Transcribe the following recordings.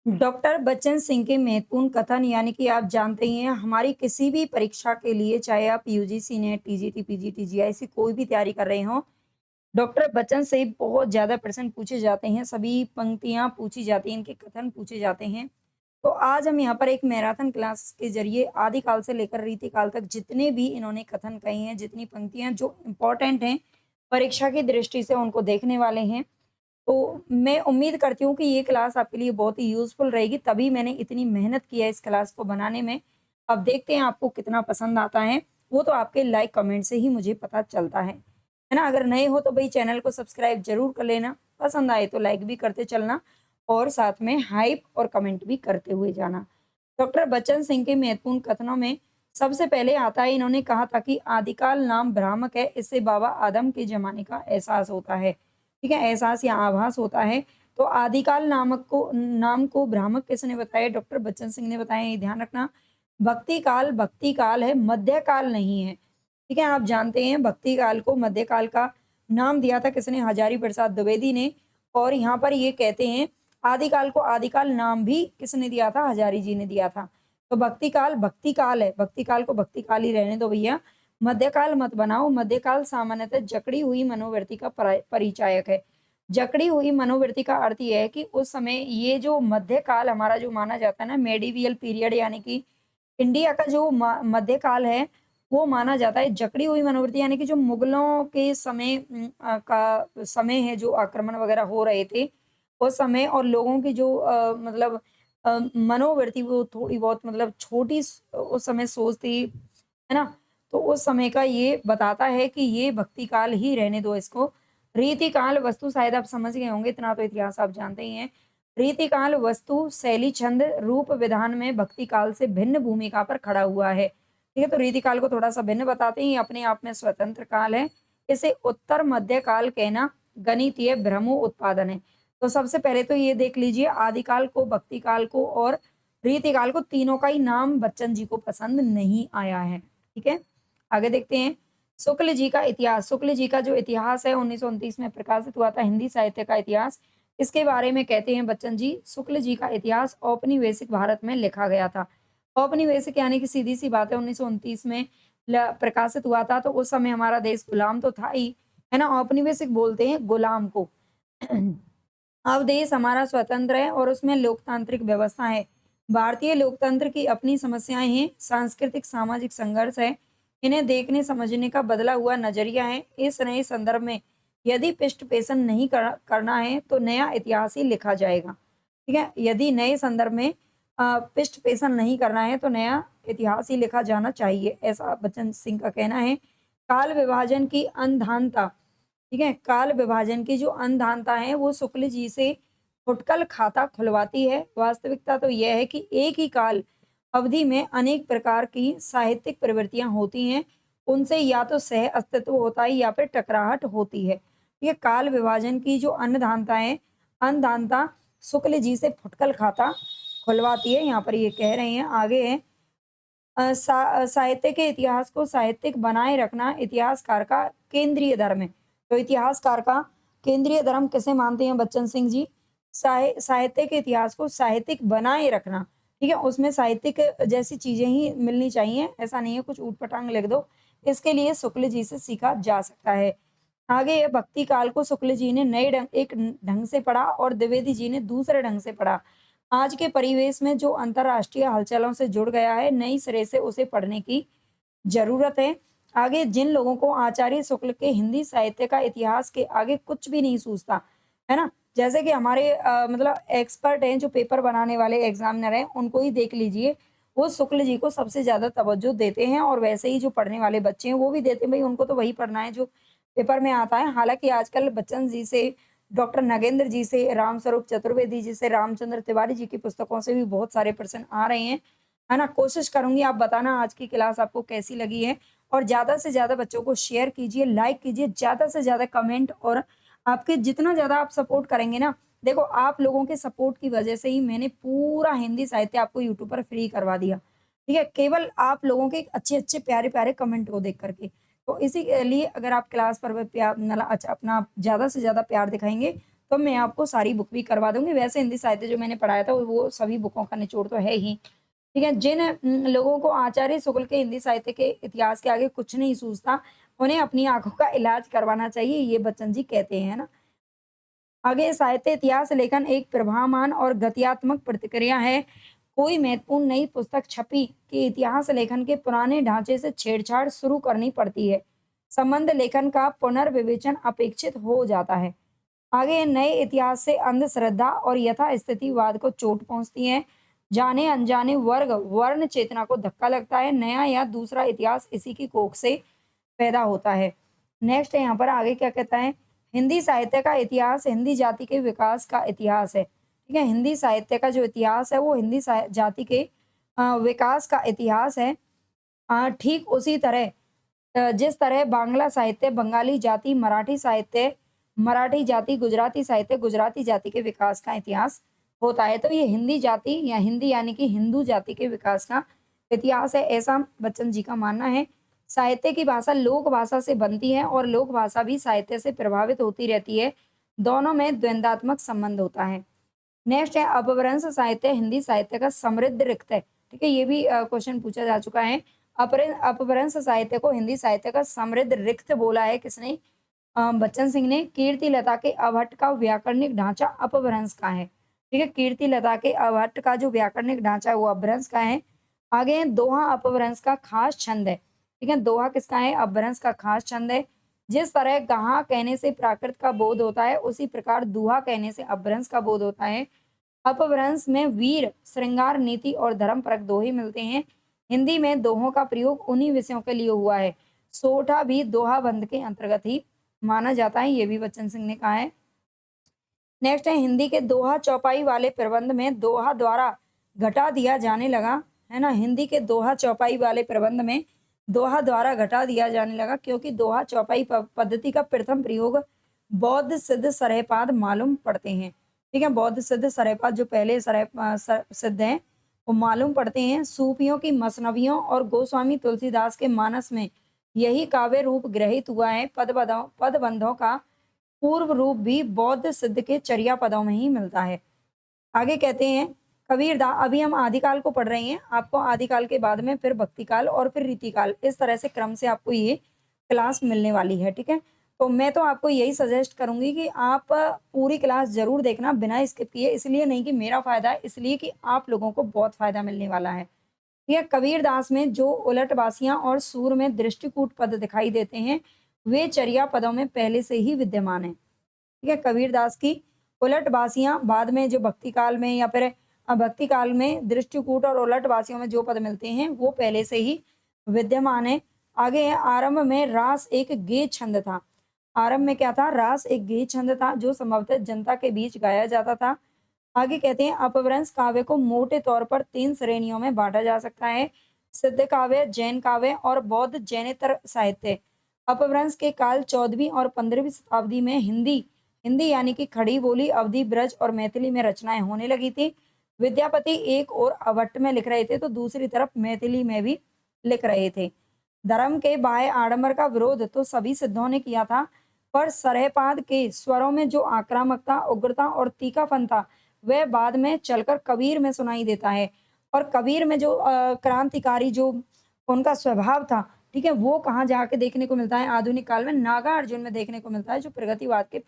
Doctor Bachchan Singh के महत्वपूर्ण कथन यानी कि आप जानते ही हैं हमारी किसी भी परीक्षा के लिए चाहे आप UGC net TGT PGT GIC कोई भी तैयारी कर रहे हो डॉक्टर बच्चन से बहुत ज्यादा प्रश्न पूछे जाते हैं सभी पंक्तियां पूछी जाती हैं इनके कथन पूछे जाते हैं। तो आज हम यहाँ पर एक मैराथन क्लास के जरिए आदिकाल से लेकर रीतिकाल तक जितने भी इन्होंने कथन कहे हैं जितनी पंक्तियां जो इम्पोर्टेंट हैं परीक्षा की दृष्टि से उनको देखने वाले हैं। तो मैं उम्मीद करती हूँ कि ये क्लास आपके लिए बहुत ही यूज़फुल रहेगी, तभी मैंने इतनी मेहनत की है इस क्लास को बनाने में। अब देखते हैं आपको कितना पसंद आता है, वो तो आपके लाइक कमेंट से ही मुझे पता चलता है ना? अगर नए हो तो भई चैनल को सब्सक्राइब ज़रूर कर लेना, पसंद आए तो लाइक भी करते चलना और साथ में हाइप और कमेंट भी करते हुए जाना। डॉक्टर बच्चन सिंह के महत्वपूर्ण कथनों में सबसे पहले आता है इन्होंने कहा था कि आदिकाल नाम भ्रामक है, इससे बाबा आदम के ज़माने का एहसास होता है। ठीक है, एहसास या आभास होता है। तो आदिकाल नाम को भ्रामक किसने बताया? डॉक्टर बच्चन सिंह ने बताया, ये ध्यान रखना। भक्ति काल है, मध्यकाल नहीं है। ठीक है, आप जानते हैं भक्ति काल को मध्यकाल का नाम दिया था किसने? हजारी प्रसाद द्विवेदी ने। और यहाँ पर ये कहते हैं आदिकाल को आदिकाल नाम भी किसने दिया था? हजारी जी ने दिया था। तो भक्ति काल है, भक्ति काल को भक्ति काल ही रहने दो भैया। मध्यकाल मत बनाओ, मध्यकाल सामान्यतः जकड़ी हुई मनोवृत्ति का परिचायक है। जकड़ी हुई मनोवृत्ति का अर्थ ये है कि उस समय ये जो मध्यकाल हमारा जो माना जाता है ना, मेडिवियल पीरियड यानी कि इंडिया का जो मध्यकाल है, वो माना जाता है। जकड़ी हुई मनोवृत्ति यानी कि जो मुगलों के समय का समय है, जो आक्रमण वगैरह हो रहे थे, उस समय और लोगों की जो मतलब मनोवृत्ति वो थोड़ी बहुत मतलब छोटी उस समय सोच थी, है ना? तो उस समय का ये बताता है कि ये भक्ति काल ही रहने दो इसको। रीतिकाल वस्तु शायद आप समझ गए होंगे, इतना तो इतिहास आप जानते ही हैं। रीतिकाल वस्तु शैली छंद रूप विधान में भक्ति काल से भिन्न भूमिका पर खड़ा हुआ है। ठीक है, तो रीतिकाल को थोड़ा-सा भिन्न बताते हैं, ये अपने आप में स्वतंत्र काल है। इसे उत्तर मध्य काल कहना गणितीय भ्रमो उत्पादन है। तो सबसे पहले तो ये देख लीजिए आदिकाल को, भक्ति काल को और रीतिकाल को, तीनों का ही नाम बच्चन जी को पसंद नहीं आया है। ठीक है, आगे देखते हैं। शुक्ल जी का इतिहास, शुक्ल जी का जो इतिहास है 1929 में प्रकाशित हुआ था, हिंदी साहित्य का इतिहास। इसके बारे में कहते हैं बच्चन जी, शुक्ल जी का इतिहास औपनिवेशिक भारत में लिखा गया था। औपनिवेशिक यानी कि सीधी-सी बात है 1929 में प्रकाशित हुआ था, तो उस समय हमारा देश गुलाम तो था ही, है ना? औपनिवेशिक बोलते हैं गुलाम को। अब देश हमारा स्वतंत्र है और उसमें लोकतांत्रिक व्यवस्था है। भारतीय लोकतंत्र की अपनी समस्याएं हैं, सांस्कृतिक सामाजिक संघर्ष है, इन्हें देखने समझने का बदला हुआ नजरिया है। इस नए संदर्भ में यदि पृष्ठपेषण नहीं करना है तो नया इतिहास ही लिखा जाएगा। ठीक है, यदि नए संदर्भ में पृष्ठपेषण नहीं करना है तो नया इतिहास ही लिखा जाना चाहिए, ऐसा बच्चन सिंह का कहना है। काल विभाजन की अंधानता, ठीक है, काल विभाजन की जो अंधानता है वो शुक्ल जी से फुटकल खाता खुलवाती है। वास्तविकता तो यह है कि एक ही काल अवधि में अनेक प्रकार की साहित्यिक प्रवृत्तियां होती हैं, उनसे या तो सह अस्तित्व होता है या फिर टकराहट होती है। ये काल विभाजन की जो अन्धानता है, अन्धानता शुक्ल जी से फुटकल खाता खुलवाती है, यहाँ पर ये कह रहे हैं। आगे है साहित्य के इतिहास को साहित्यिक बनाए रखना इतिहासकार का केंद्रीय धर्म है। तो इतिहासकार का केंद्रीय धर्म किसे मानते हैं बच्चन सिंह जी? साहित्य के इतिहास को साहित्यिक बनाए रखना, ठीक है? उसमें साहित्यिक जैसी चीज़ें ही मिलनी चाहिए, ऐसा नहीं है कुछ ऊट-पटांग लिख दो। इसके लिए शुक्ल जी से सीखा जा सकता है। आगे ये भक्ति काल को शुक्ल जी ने नए एक ढंग से पढ़ा और द्विवेदी जी ने दूसरे ढंग से पढ़ा। आज के परिवेश में जो अंतर्राष्ट्रीय हलचलों से जुड़ गया है, नई सिरे से उसे पढ़ने की ज़रूरत है। आगे जिन लोगों को आचार्य शुक्ल के हिंदी साहित्य का इतिहास के आगे कुछ भी नहीं सूझता, है ना? जैसे कि हमारे मतलब एक्सपर्ट हैं जो पेपर बनाने वाले एग्ज़ामिनर हैं, उनको ही देख लीजिए। वो शुक्ल जी को सबसे ज़्यादा तवज्जो देते हैं और वैसे ही जो पढ़ने वाले बच्चे हैं, वो भी देते हैं, भई उनको तो वही पढ़ना है जो पेपर में आता है। हालाँकि आजकल बच्चन जी से, डॉक्टर नगेंद्र जी से, रामस्वरूप चतुर्वेदी जी से, रामचंद्र तिवारी जी की पुस्तकों से भी बहुत सारे प्रश्न आ रहे हैं, है ना? कोशिश करूँगी, आप बताना आज की क्लास आपको कैसी लगी है और ज़्यादा से ज़्यादा बच्चों को शेयर कीजिए, लाइक कीजिए, ज़्यादा से ज़्यादा कमेंट और आपके जितना ज़्यादा आप सपोर्ट करेंगे ना, देखो आप लोगों के सपोर्ट की वजह से ही मैंने पूरा हिंदी साहित्य आपको यूट्यूब पर फ्री करवा दिया, ठीक है? केवल आप लोगों के अच्छे-अच्छे, प्यारे-प्यारे कमेंट को देख कर के। तो इसी के लिए अगर आप क्लास पर भी प्यार मतलब अच्छा अपना ज़्यादा से ज़्यादा प्यार दिखाएँगे, तो मैं आपको सारी बुक भी करवा दूँगी। वैसे हिंदी साहित्य जो मैंने पढ़ाया था वो सभी बुकों का निचोड़ तो है ही। ठीक है? जिन लोगों को आचार्य शुक्ल के हिंदी साहित्य के इतिहास के आगे कुछ नहीं सूझता, उन्हें अपनी आँखों का इलाज करवाना चाहिए, ये बच्चन जी कहते हैं, है ना? आगे साहित्य इतिहास लेखन एक प्रवाहमान और गत्यात्मक प्रतिक्रिया है। कोई महत्वपूर्ण नई पुस्तक छपी कि इतिहास लेखन के पुराने ढांचे से छेड़छाड़ शुरू करनी पड़ती है। संबंध लेखन का पुनर्विवेचन अपेक्षित हो जाता है। आगे नए इतिहास से अंधश्रद्धा और यथास्थितिवाद को चोट पहुंचती है। जाने अनजाने वर्ग वर्ण चेतना को धक्का लगता है। नया या दूसरा इतिहास इसी की कोख से पैदा होता है। नेक्स्ट यहाँ पर आगे क्या कहता है, हिंदी साहित्य का इतिहास हिंदी जाति के विकास का इतिहास है। ठीक है, हिंदी साहित्य का जो इतिहास है वो हिंदी जाति के विकास का इतिहास है। ठीक उसी तरह जिस तरह बांग्ला साहित्य बंगाली जाति, मराठी साहित्य मराठी जाति, गुजराती साहित्य गुजराती जाति के विकास का इतिहास होता है। तो ये हिंदी जाति या हिंदी यानी कि हिंदू जाति के विकास का इतिहास है, ऐसा बच्चन जी का मानना है। साहित्य की भाषा लोक भाषा से बनती है और लोक भाषा भी साहित्य से प्रभावित होती रहती है। दोनों में द्वंद्वात्मक संबंध होता है। नेक्स्ट है अपभ्रंश साहित्य हिंदी साहित्य का समृद्ध रिक्त है। ठीक है, ये भी क्वेश्चन पूछा जा चुका है। अपभ्रंश साहित्य को हिंदी साहित्य का समृद्ध रिक्त बोला है किसने? बच्चन सिंह ने। कीर्ति लता के अभट्ट का व्याकरणिक ढांचा अपभ्रंश का है। ठीक है, कीर्ति लता के अभट्ट का जो व्याकरणिक ढांचा है वो अपभ्रंश का है। आगे है दोहा अपभ्रंश का खास छंद है। ठीक है, दोहा किसका है? अपभ्रंश का खास छंद है। जिस तरह कहा कहने से प्राकृत का बोध होता है उसी प्रकार दुहा कहने से अपभ्रंश का बोध होता है। अपभ्रंश में वीर, श्रृंगार, नीति और धर्म परक दोहे मिलते हैं। हिंदी में दोहों का प्रयोग उन्हीं विषयों के लिए हुआ है। सोठा भी दोहा बंद के अंतर्गत ही माना जाता है, ये भी बच्चन सिंह ने कहा है। नेक्स्ट है हिंदी के दोहा चौपाई वाले प्रबंध में दोहा द्वारा घटा दिया जाने लगा, है ना? हिंदी के दोहा चौपाई वाले प्रबंध में दोहा द्वारा घटा दिया जाने लगा क्योंकि दोहा चौपाई पद्धति का प्रथम प्रयोग बौद्ध सिद्ध सरयपाद मालूम पड़ते हैं। ठीक है, बौद्ध सिद्ध सरयपाद जो पहले सिद्ध हैं वो मालूम पड़ते हैं। सूफियों की मसनवियों और गोस्वामी तुलसीदास के मानस में यही काव्य रूप ग्रहित हुआ है। पदबंधों का पूर्व रूप भी बौद्ध सिद्ध के चर्या पदों में ही मिलता है। आगे कहते हैं कबीरदास, अभी हम आदिकाल को पढ़ रहे हैं, आपको आदिकाल के बाद में फिर भक्तिकाल और फिर रीतिकाल, इस तरह से क्रम से आपको ये क्लास मिलने वाली है। ठीक है, तो मैं तो आपको यही सजेस्ट करूंगी कि आप पूरी क्लास जरूर देखना बिना स्किप किए, इसलिए नहीं कि मेरा फायदा है, इसलिए कि आप लोगों को बहुत फायदा मिलने वाला है। ठीक है, कबीरदास में जो उलटबासियां और सूर में दृष्टिकूट पद दिखाई देते हैं वे चर्या पदों में पहले से ही विद्यमान है। ठीक है, कबीरदास की उलटबासियां बाद में जो भक्ति काल में या फिर भक्ति काल में दृष्टिकूट और उलटबासियों में जो पद मिलते हैं वो पहले से ही विद्यमान है। आगे है आरंभ में रास एक गेय छंद था। आरंभ में क्या था? रास एक गेय छंद था जो संभवतः जनता के बीच गाया जाता था। आगे कहते हैं अपभ्रंश काव्य को मोटे तौर पर 3 श्रेणियों में बांटा जा सकता है, सिद्ध काव्य, जैन काव्य और बौद्ध जैनेतर साहित्य। अपभ्रंश के काल 14वीं और 15वीं शताब्दी में हिंदी हिंदी यानी कि खड़ी बोली, अवधी, ब्रज और मैथिली में रचनाएं होने लगी थी। विद्यापति एक और अवट्ट में लिख रहे थे तो दूसरी तरफ मैथिली में भी लिख रहे थे। धर्म के बाह्य आडंबर का विरोध तो सभी सिद्धों ने किया था, पर सरयपाद के स्वरों में जो आक्रामकता, उग्रता और तीखापन था वह बाद में चलकर कबीर में सुनाई देता है। और कबीर में जो क्रांतिकारी जो उनका स्वभाव था, ठीक है, वो कहाँ जाके देखने को मिलता है? आधुनिक काल में नागार्जुन में देखने को मिलता है, जो प्रगतिवाद के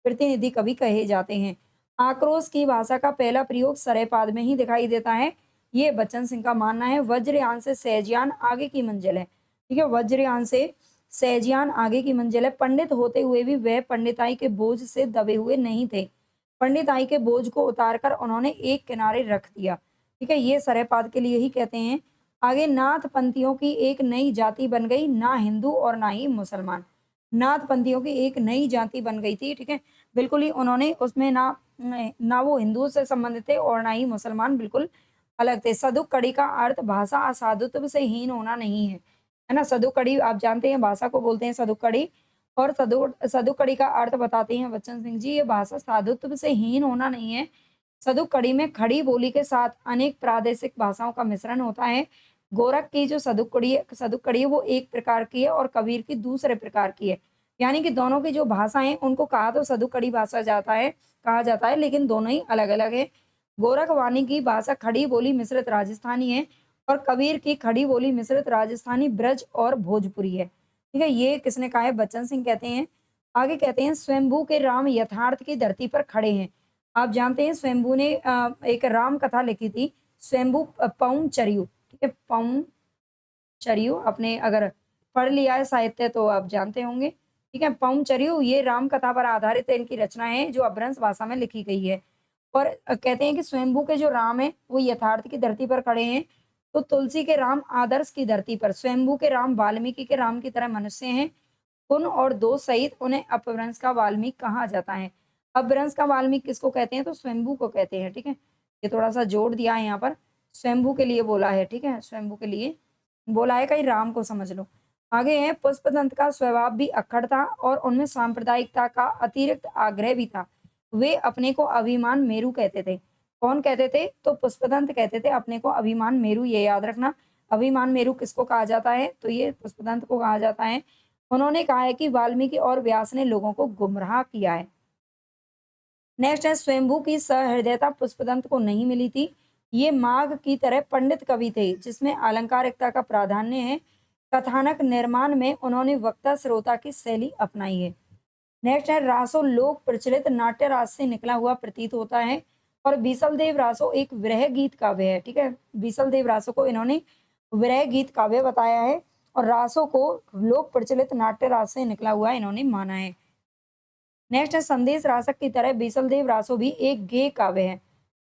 प्रतिनिधि कवि कहे जाते हैं। आक्रोश की भाषा का पहला प्रयोग सरयपाद में ही दिखाई देता है, ये बच्चन सिंह का मानना है। वज्रयान से सहजयान आगे की मंजिल है। ठीक है, वज्रयान से सहजयान आगे की मंजिल है। पंडित होते हुए भी वह पंडिताई के बोझ से दबे हुए नहीं थे। पंडिताई के बोझ को उतारकर उन्होंने एक किनारे रख दिया। ठीक है, ये सरयपाद के लिए ही कहते हैं। आगे नाथ पंथियों की एक नई जाति बन गई, ना हिंदू और ना ही मुसलमान। नाथ पंथियों की एक नई जाति बन गई थी। ठीक है, बिल्कुल ही उन्होंने उसमें ना वो हिंदुओं से संबंधित थे और ना ही मुसलमान, बिल्कुल अलग थे। सदुक-कड़ी का अर्थ भाषा असाधुत्व से हीन होना नहीं है ना? सदुक-कड़ी आप जानते हैं भाषा को बोलते हैं सदुक-कड़ी, और सदुक-कड़ी का अर्थ बताते हैं बच्चन सिंह जी, ये भाषा साधुत्व से हीन होना नहीं है। सदुक-कड़ी में खड़ी बोली के साथ अनेक प्रादेशिक भाषाओं का मिश्रण होता है। गोरख की जो सदुक-कड़ी है वो एक प्रकार की है और कबीर की दूसरे प्रकार की है। यानी कि दोनों की जो भाषा है उनको कहा तो सदुकड़ी भाषा जाता है कहा जाता है, लेकिन दोनों ही अलग-अलग है। गोरखवाणी की भाषा खड़ी बोली मिश्रित राजस्थानी है और कबीर की खड़ी बोली मिश्रित राजस्थानी, ब्रज और भोजपुरी है। ठीक है, ये किसने कहा है? बच्चन सिंह कहते हैं। आगे कहते हैं स्वयंभू के राम यथार्थ की धरती पर खड़े हैं। आप जानते हैं स्वयंभू ने एक राम कथा लिखी थी, स्वयंभू पउम चरियु, ठीक है? पउम चरियु आपने अगर पढ़ लिया है साहित्य तो आप जानते होंगे, ठीक है? पउम चरियु ये राम कथा पर आधारित इनकी रचना है जो अपभ्रंश भाषा में लिखी गई है। और कहते हैं कि स्वयंभू के जो राम हैं वो यथार्थ की धरती पर खड़े हैं, तो तुलसी के राम आदर्श की धरती पर, स्वयंभू के राम वाल्मीकि के राम की तरह मनुष्य हैं। उन और दो सहित उन्हें अपभ्रंश का वाल्मीकि कहा जाता है। अपभ्रंश का वाल्मीकि किसको कहते हैं? तो स्वयंभू को कहते हैं, ठीक है? ये थोड़ा-सा जोड़ दिया है यहाँ पर, स्वयंभू के लिए बोला है, ठीक है? स्वयंभू के लिए बोला है, कहीं राम को समझ लो। आगे है पुष्पदंत का स्वभाव भी अक्खड़ था और उनमें सांप्रदायिकता का अतिरिक्त आग्रह भी था। वे अपने को अभिमान मेरू कहते थे। कौन कहते थे? तो पुष्पदंत कहते थे अपने को अभिमान मेरू, ये याद रखना। अभिमान मेरू किसको कहा जाता है? तो ये पुष्पदंत को कहा जाता है। उन्होंने कहा है कि वाल्मीकि और व्यास ने लोगों को गुमराह किया है। नेक्स्ट है स्वयंभू की सहृदयता पुष्पदंत को नहीं मिली थी। ये माघ की तरह पंडित कवि थे जिसमें अलंकारिकता का प्राधान्य है। कथानक निर्माण में उन्होंने वक्ता श्रोता की शैली अपनाई है। नेक्स्ट है रासो लोक प्रचलित नाट्य रास से निकला हुआ प्रतीत होता है और बीसलदेव रासो एक विरह गीत काव्य है, ठीक है? बीसलदेव रासो को इन्होंने विरह गीत काव्य बताया है और रासो को लोक प्रचलित नाट्य रास से निकला हुआ इन्होंने माना है। नेक्स्ट है संदेश रासक की तरह बीसलदेव रासो भी एक गेय काव्य है।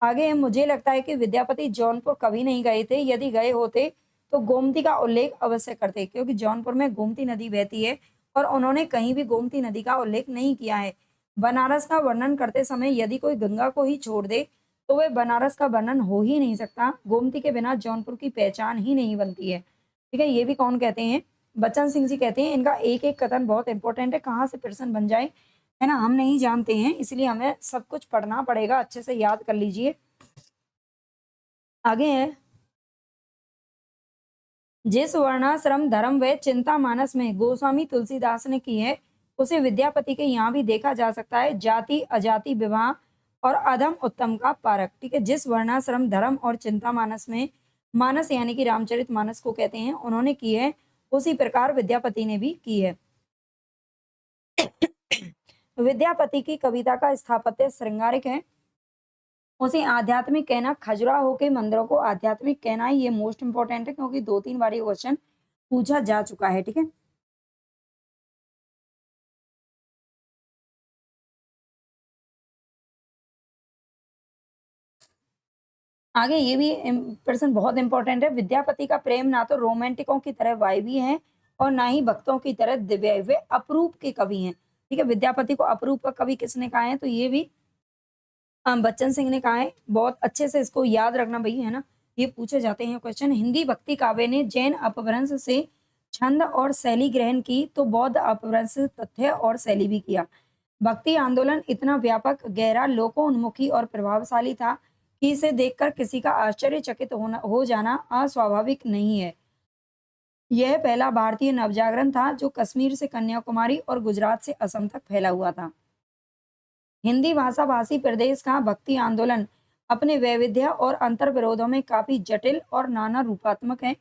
आगे है मुझे लगता है कि विद्यापति जौनपुर कभी नहीं गए थे, यदि गए होते तो गोमती का उल्लेख अवश्य करते, क्योंकि जौनपुर में गोमती नदी बहती है और उन्होंने कहीं भी गोमती नदी का उल्लेख नहीं किया है। बनारस का वर्णन करते समय यदि कोई गंगा को ही छोड़ दे तो वह बनारस का वर्णन हो ही नहीं सकता। गोमती के बिना जौनपुर की पहचान ही नहीं बनती है, ठीक है? ये भी कौन कहते हैं? बच्चन सिंह जी कहते हैं। इनका एक एक कथन बहुत इंपॉर्टेंट है, कहाँ से प्रश्न बन जाए, है ना? हम नहीं जानते हैं, इसलिए हमें सब कुछ पढ़ना पड़ेगा, अच्छे से याद कर लीजिए। आगे है जिस वर्णाश्रम धर्म व चिंता मानस में गोस्वामी तुलसीदास ने की है उसे विद्यापति के यहाँ भी देखा जा सकता है। जाति अजाति विवाह और अधम उत्तम का पारक, ठीक है? जिस वर्णाश्रम धर्म और चिंता मानस में, मानस यानी कि रामचरित मानस को कहते हैं, उन्होंने की है उसी प्रकार विद्यापति ने भी की है। विद्यापति की कविता का स्थापत्य श्रृंगारिक है। उसे आध्यात्मिक कहना, खजुराहो के मंदिरों को आध्यात्मिक कहना ही ये मोस्ट इंपॉर्टेंट है, क्योंकि 2-3 बार ये क्वेश्चन पूछा जा चुका है, ठीक है? आगे ये भी प्रश्न बहुत इंपॉर्टेंट है। विद्यापति का प्रेम ना तो रोमांटिकों की तरह वायवी है और ना ही भक्तों की तरह दिव्य है। वे अपरूप के कवि हैं, ठीक है? विद्यापति को अपरूप का कवि किसने कहा है? तो ये भी बच्चन सिंह ने कहा है। बहुत अच्छे से इसको याद रखना भई, है ना? ये पूछे जाते हैं क्वेश्चन। हिंदी भक्ति काव्य ने जैन अपभ्रंश से छंद और शैली ग्रहण की तो बौद्ध अपभ्रंश से तथ्य और शैली भी किया। भक्ति आंदोलन इतना व्यापक, गहरा, लोकोन्मुखी और प्रभावशाली था कि इसे देखकर किसी का आश्चर्यचकित हो जाना अस्वाभाविक नहीं है। यह पहला भारतीय नवजागरण था जो कश्मीर से कन्याकुमारी और गुजरात से असम तक फैला हुआ था। हिंदी भाषा भाषी प्रदेश का भक्ति आंदोलन अपने वैविध्य और अंतर विरोधों में काफी जटिल और नाना रूपात्मक है।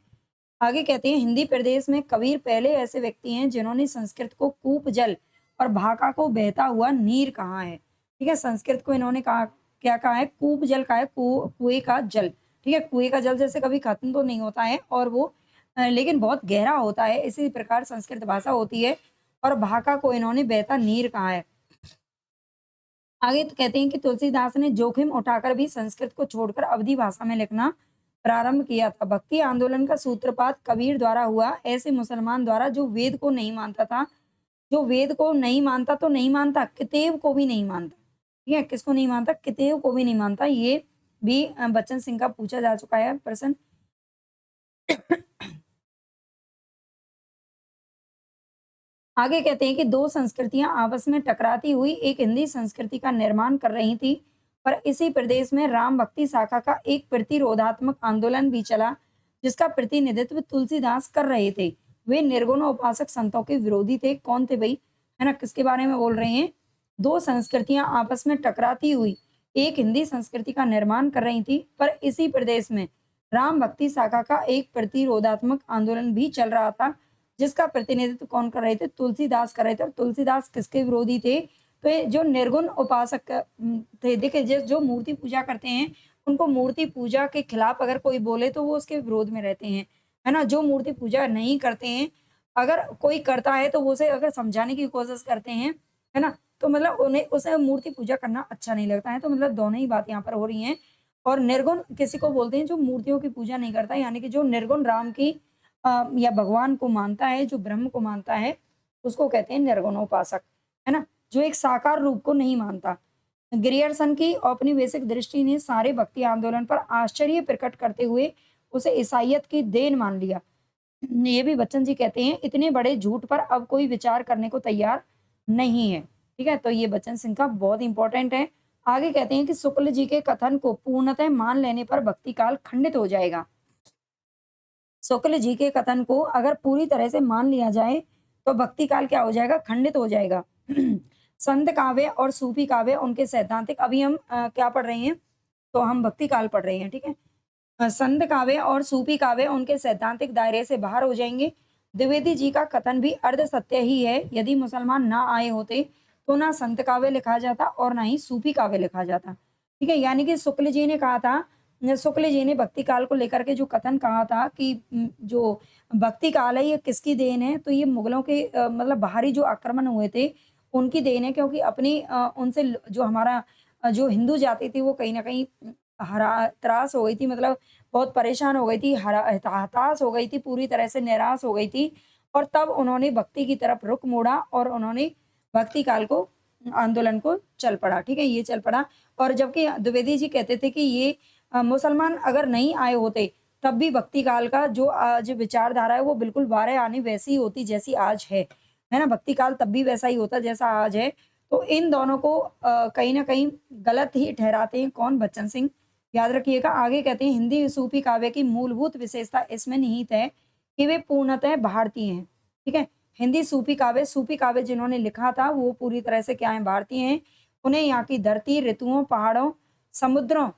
आगे कहते हैं हिंदी प्रदेश में कबीर पहले ऐसे व्यक्ति हैं जिन्होंने संस्कृत को कूप जल और भाका को बहता हुआ नीर कहा है, ठीक है? संस्कृत को इन्होंने कहा, क्या कहा है? कूप जल कहा है, कुएं का जल, ठीक है? कुएं का जल जैसे कभी खत्म तो नहीं होता है और वो लेकिन बहुत गहरा होता है, इसी प्रकार संस्कृत भाषा होती है। और भाका को इन्होंने बहता नीर कहा है। आगे तो कहते हैं कि तुलसीदास ने जोखिम उठाकर भी संस्कृत को छोड़कर अवधी भाषा में लिखना प्रारंभ किया था। भक्ति आंदोलन का सूत्रपात कबीर द्वारा हुआ, ऐसे मुसलमान द्वारा जो वेद को नहीं मानता था। जो वेद को नहीं मानता तो नहीं मानता, किताब को भी नहीं मानता, ठीक है? किसको नहीं मानता? किताब को भी नहीं मानता। ये भी बच्चन सिंह का पूछा जा चुका है प्रश्न। आगे कहते हैं कि दो संस्कृतियां आपस में टकराती हुई एक हिंदी संस्कृति का निर्माण कर रही थी, पर इसी प्रदेश में राम भक्ति शाखा का एक प्रतिरोधात्मक आंदोलन भी चला जिसका प्रतिनिधित्व तुलसीदास कर रहे थे। वे निर्गुण उपासक संतों के विरोधी थे। कौन थे भाई? है ना? किसके बारे में बोल रहे हैं? 2 संस्कृतियाँ आपस में टकराती हुई एक हिंदी संस्कृति का निर्माण कर रही थी, पर इसी प्रदेश में राम भक्ति शाखा का एक प्रतिरोधात्मक आंदोलन भी चल रहा था, जिसका प्रतिनिधित्व कौन कर रहे थे? तुलसीदास कर रहे थे। और तुलसीदास किसके विरोधी थे? तो ये जो निर्गुण उपासक थे, देखिए जो मूर्ति पूजा करते हैं, उनको मूर्ति पूजा के खिलाफ अगर कोई बोले तो वो उसके विरोध में रहते हैं, है ना? जो मूर्ति पूजा नहीं करते हैं, अगर कोई करता है तो वो उसे अगर समझाने की कोशिश करते हैं, है ना? तो मतलब उन्हें उसे मूर्ति पूजा करना अच्छा नहीं लगता है, तो मतलब दोनों ही बात यहाँ पर हो रही हैं। और निर्गुण किसी को बोलते हैं जो मूर्तियों की पूजा नहीं करता, यानी कि जो निर्गुण राम की या भगवान को मानता है, जो ब्रह्म को मानता है, उसको कहते हैं निर्गुणोपासक, है ना? जो एक साकार रूप को नहीं मानता। ग्रियर्सन की औपनिवेशिक दृष्टि ने सारे भक्ति आंदोलन पर आश्चर्य प्रकट करते हुए उसे ईसाइयत की देन मान लिया। ये भी बच्चन जी कहते हैं, इतने बड़े झूठ पर अब कोई विचार करने को तैयार नहीं है। ठीक है? तो ये बच्चन सिंह का बहुत इंपॉर्टेंट है। आगे कहते हैं कि शुक्ल जी के कथन को पूर्णतः मान लेने पर भक्ति काल खंडित हो जाएगा। शुक्ल जी के कथन को अगर पूरी तरह से मान लिया जाए, तो भक्ति काल क्या हो जाएगा? खंडित हो जाएगा। संत काव्य और सूफी काव्य उनके सैद्धांतिक, अभी हम क्या पढ़ रहे हैं? तो हम भक्ति काल पढ़ रहे हैं, ठीक है? संत काव्य और सूफी काव्य उनके सैद्धांतिक दायरे से बाहर हो जाएंगे। द्विवेदी जी का कथन भी अर्ध सत्य ही है। यदि मुसलमान ना आए होते, तो ना संत काव्य लिखा जाता और ना ही सूफी काव्य लिखा जाता। ठीक है? यानी कि शुक्ल जी ने कहा था, शुक्ल जी ने भक्ति काल को लेकर के जो कथन कहा था कि जो भक्ति काल है ये किसकी देन है? तो ये मुगलों के मतलब बाहरी जो आक्रमण हुए थे, उनकी देन है, क्योंकि अपनी उनसे जो हमारा जो हिंदू जाति थी वो कहीं न कहीं त्रास हो गई थी, मतलब बहुत परेशान हो गई थी, हताश हो गई थी, पूरी तरह से निराश हो गई थी। और तब उन्होंने भक्ति की तरफ रुख मोड़ा और उन्होंने भक्ति काल को आंदोलन को चल पड़ा, ठीक है? ये चल पड़ा। और जबकि द्विवेदी जी कहते थे कि ये मुसलमान अगर नहीं आए होते, तब भी भक्ति काल का जो आज विचारधारा है वो बिल्कुल वारे आनी वैसी ही होती जैसी आज है ना? भक्ति काल तब भी वैसा ही होता जैसा आज है। तो इन दोनों को कहीं न कहीं गलत ही ठहराते हैं कौन? बच्चन सिंह। याद रखिएगा। आगे कहते हैं हिंदी सूफी काव्य की मूलभूत विशेषता इसमें निहित है कि वे पूर्णतः भारतीय हैं, ठीक है? हिंदी सूफी काव्य जिन्होंने लिखा था वो पूरी तरह से क्या हैं? भारतीय हैं। उन्हें यहाँ की धरती, ऋतुओं, पहाड़ों, समुद्रों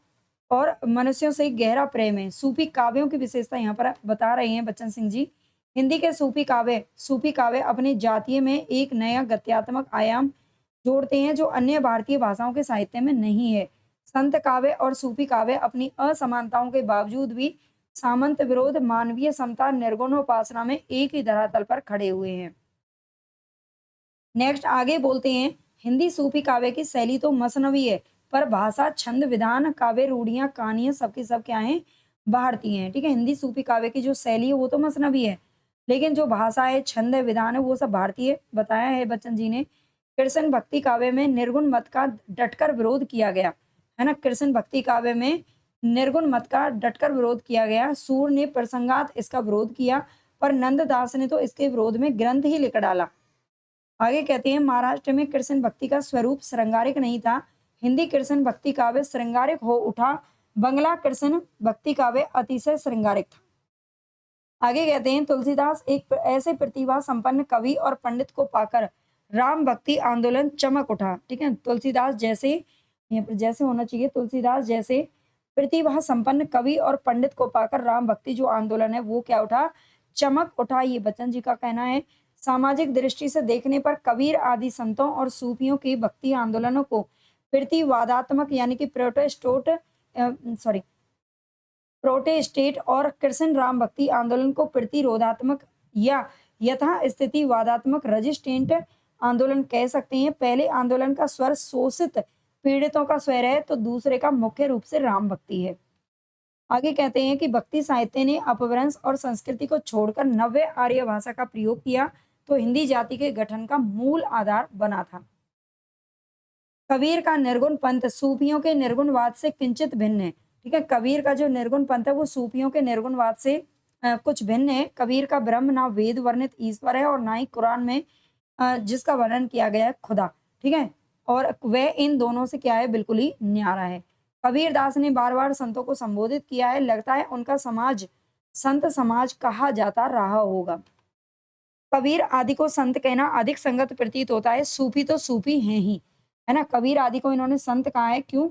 और मनुष्यों से गहरा प्रेम है। सूफी काव्यों की विशेषता यहाँ पर बता रहे हैं बच्चन सिंह जी। हिंदी के सूफी काव्य अपने जातीय में एक नया गद्यात्मक आयाम जोड़ते हैं जो अन्य भारतीय भाषाओं के साहित्य में नहीं है। संत काव्य और सूफी काव्य अपनी असमानताओं के बावजूद भी सामंत विरोध, मानवीय समता, निर्गुणोपासना में एक ही धरातल पर खड़े हुए हैं। नेक्स्ट आगे बोलते हैं, हिंदी सूफी काव्य की शैली तो मसनवी है, पर भाषा, छंद, विधान, काव्य रूढ़ियां, कहानियां सबकी सब क्या हैं? भारतीय हैं। ठीक है? हिंदी सूफी काव्य की जो शैली है वो तो मसनवी है, लेकिन जो भाषा है, छंद है, विधान है, वो सब भारतीय बताया है बच्चन जी ने। कृष्ण भक्ति काव्य में निर्गुण मत का डटकर विरोध किया गया, है ना? कृष्ण भक्ति काव्य में निर्गुण मत का डटकर विरोध किया गया। सूर ने प्रसंगात इसका विरोध किया, पर नंददास ने तो इसके विरोध में ग्रंथ ही लिख डाला। आगे कहते हैं महाराष्ट्र में कृष्ण भक्ति का स्वरूप श्रृंगारिक नहीं था। हिंदी कृष्ण भक्ति काव्य श्रृंगारिक हो उठा। बंगला कृष्ण भक्ति काव्य अतिशय श्रृंगारिक था। आगे कहते हैं तुलसीदास एक ऐसे प्रतिभा संपन्न कवि और पंडित को पाकर राम भक्ति आंदोलन चमक उठा। ठीक है? तुलसीदास जैसे, यहाँ पर जैसे होना चाहिए, तुलसीदास जैसे प्रतिभा संपन्न कवि और पंडित को पाकर राम भक्ति जो आंदोलन है वो क्या उठा? चमक उठा। ये बच्चन जी का कहना है। सामाजिक दृष्टि से देखने पर कबीर आदि संतों और सूफियों के भक्ति आंदोलनों को प्रतिवादात्मक यानी कि प्रोटेस्टेट और कृष्ण राम भक्ति आंदोलन को प्रतिरोधात्मक या यथा स्थिति वादात्मक रजिस्टेंट आंदोलन कह सकते हैं। पहले आंदोलन का स्वर शोषित पीड़ितों का स्वर है, तो दूसरे का मुख्य रूप से राम भक्ति है। आगे कहते हैं कि भक्ति साहित्य ने अपभ्रंश और संस्कृति को छोड़कर नव्य आर्य भाषा का प्रयोग किया, तो हिंदी जाति के गठन का मूल आधार बना था। कबीर का निर्गुण पंथ सूफियों के निर्गुणवाद से किंचित भिन्न है। ठीक है? कबीर का जो निर्गुण पंथ है वो सूफियों के निर्गुणवाद से कुछ भिन्न है। कबीर का ब्रह्म ना वेद वर्णित ईश्वर है और ना ही कुरान में जिसका वर्णन किया गया है खुदा। ठीक है? और वह इन दोनों से क्या है? बिल्कुल ही न्यारा है। कबीर दास ने बार बार संतों को संबोधित किया है। लगता है उनका समाज संत समाज कहा जाता रहा होगा। कबीर आदि को संत कहना अधिक संगत प्रतीत होता है, सूफी तो सूफी हैं ही, है ना? कबीर आदि को इन्होंने संत कहा है, क्यों?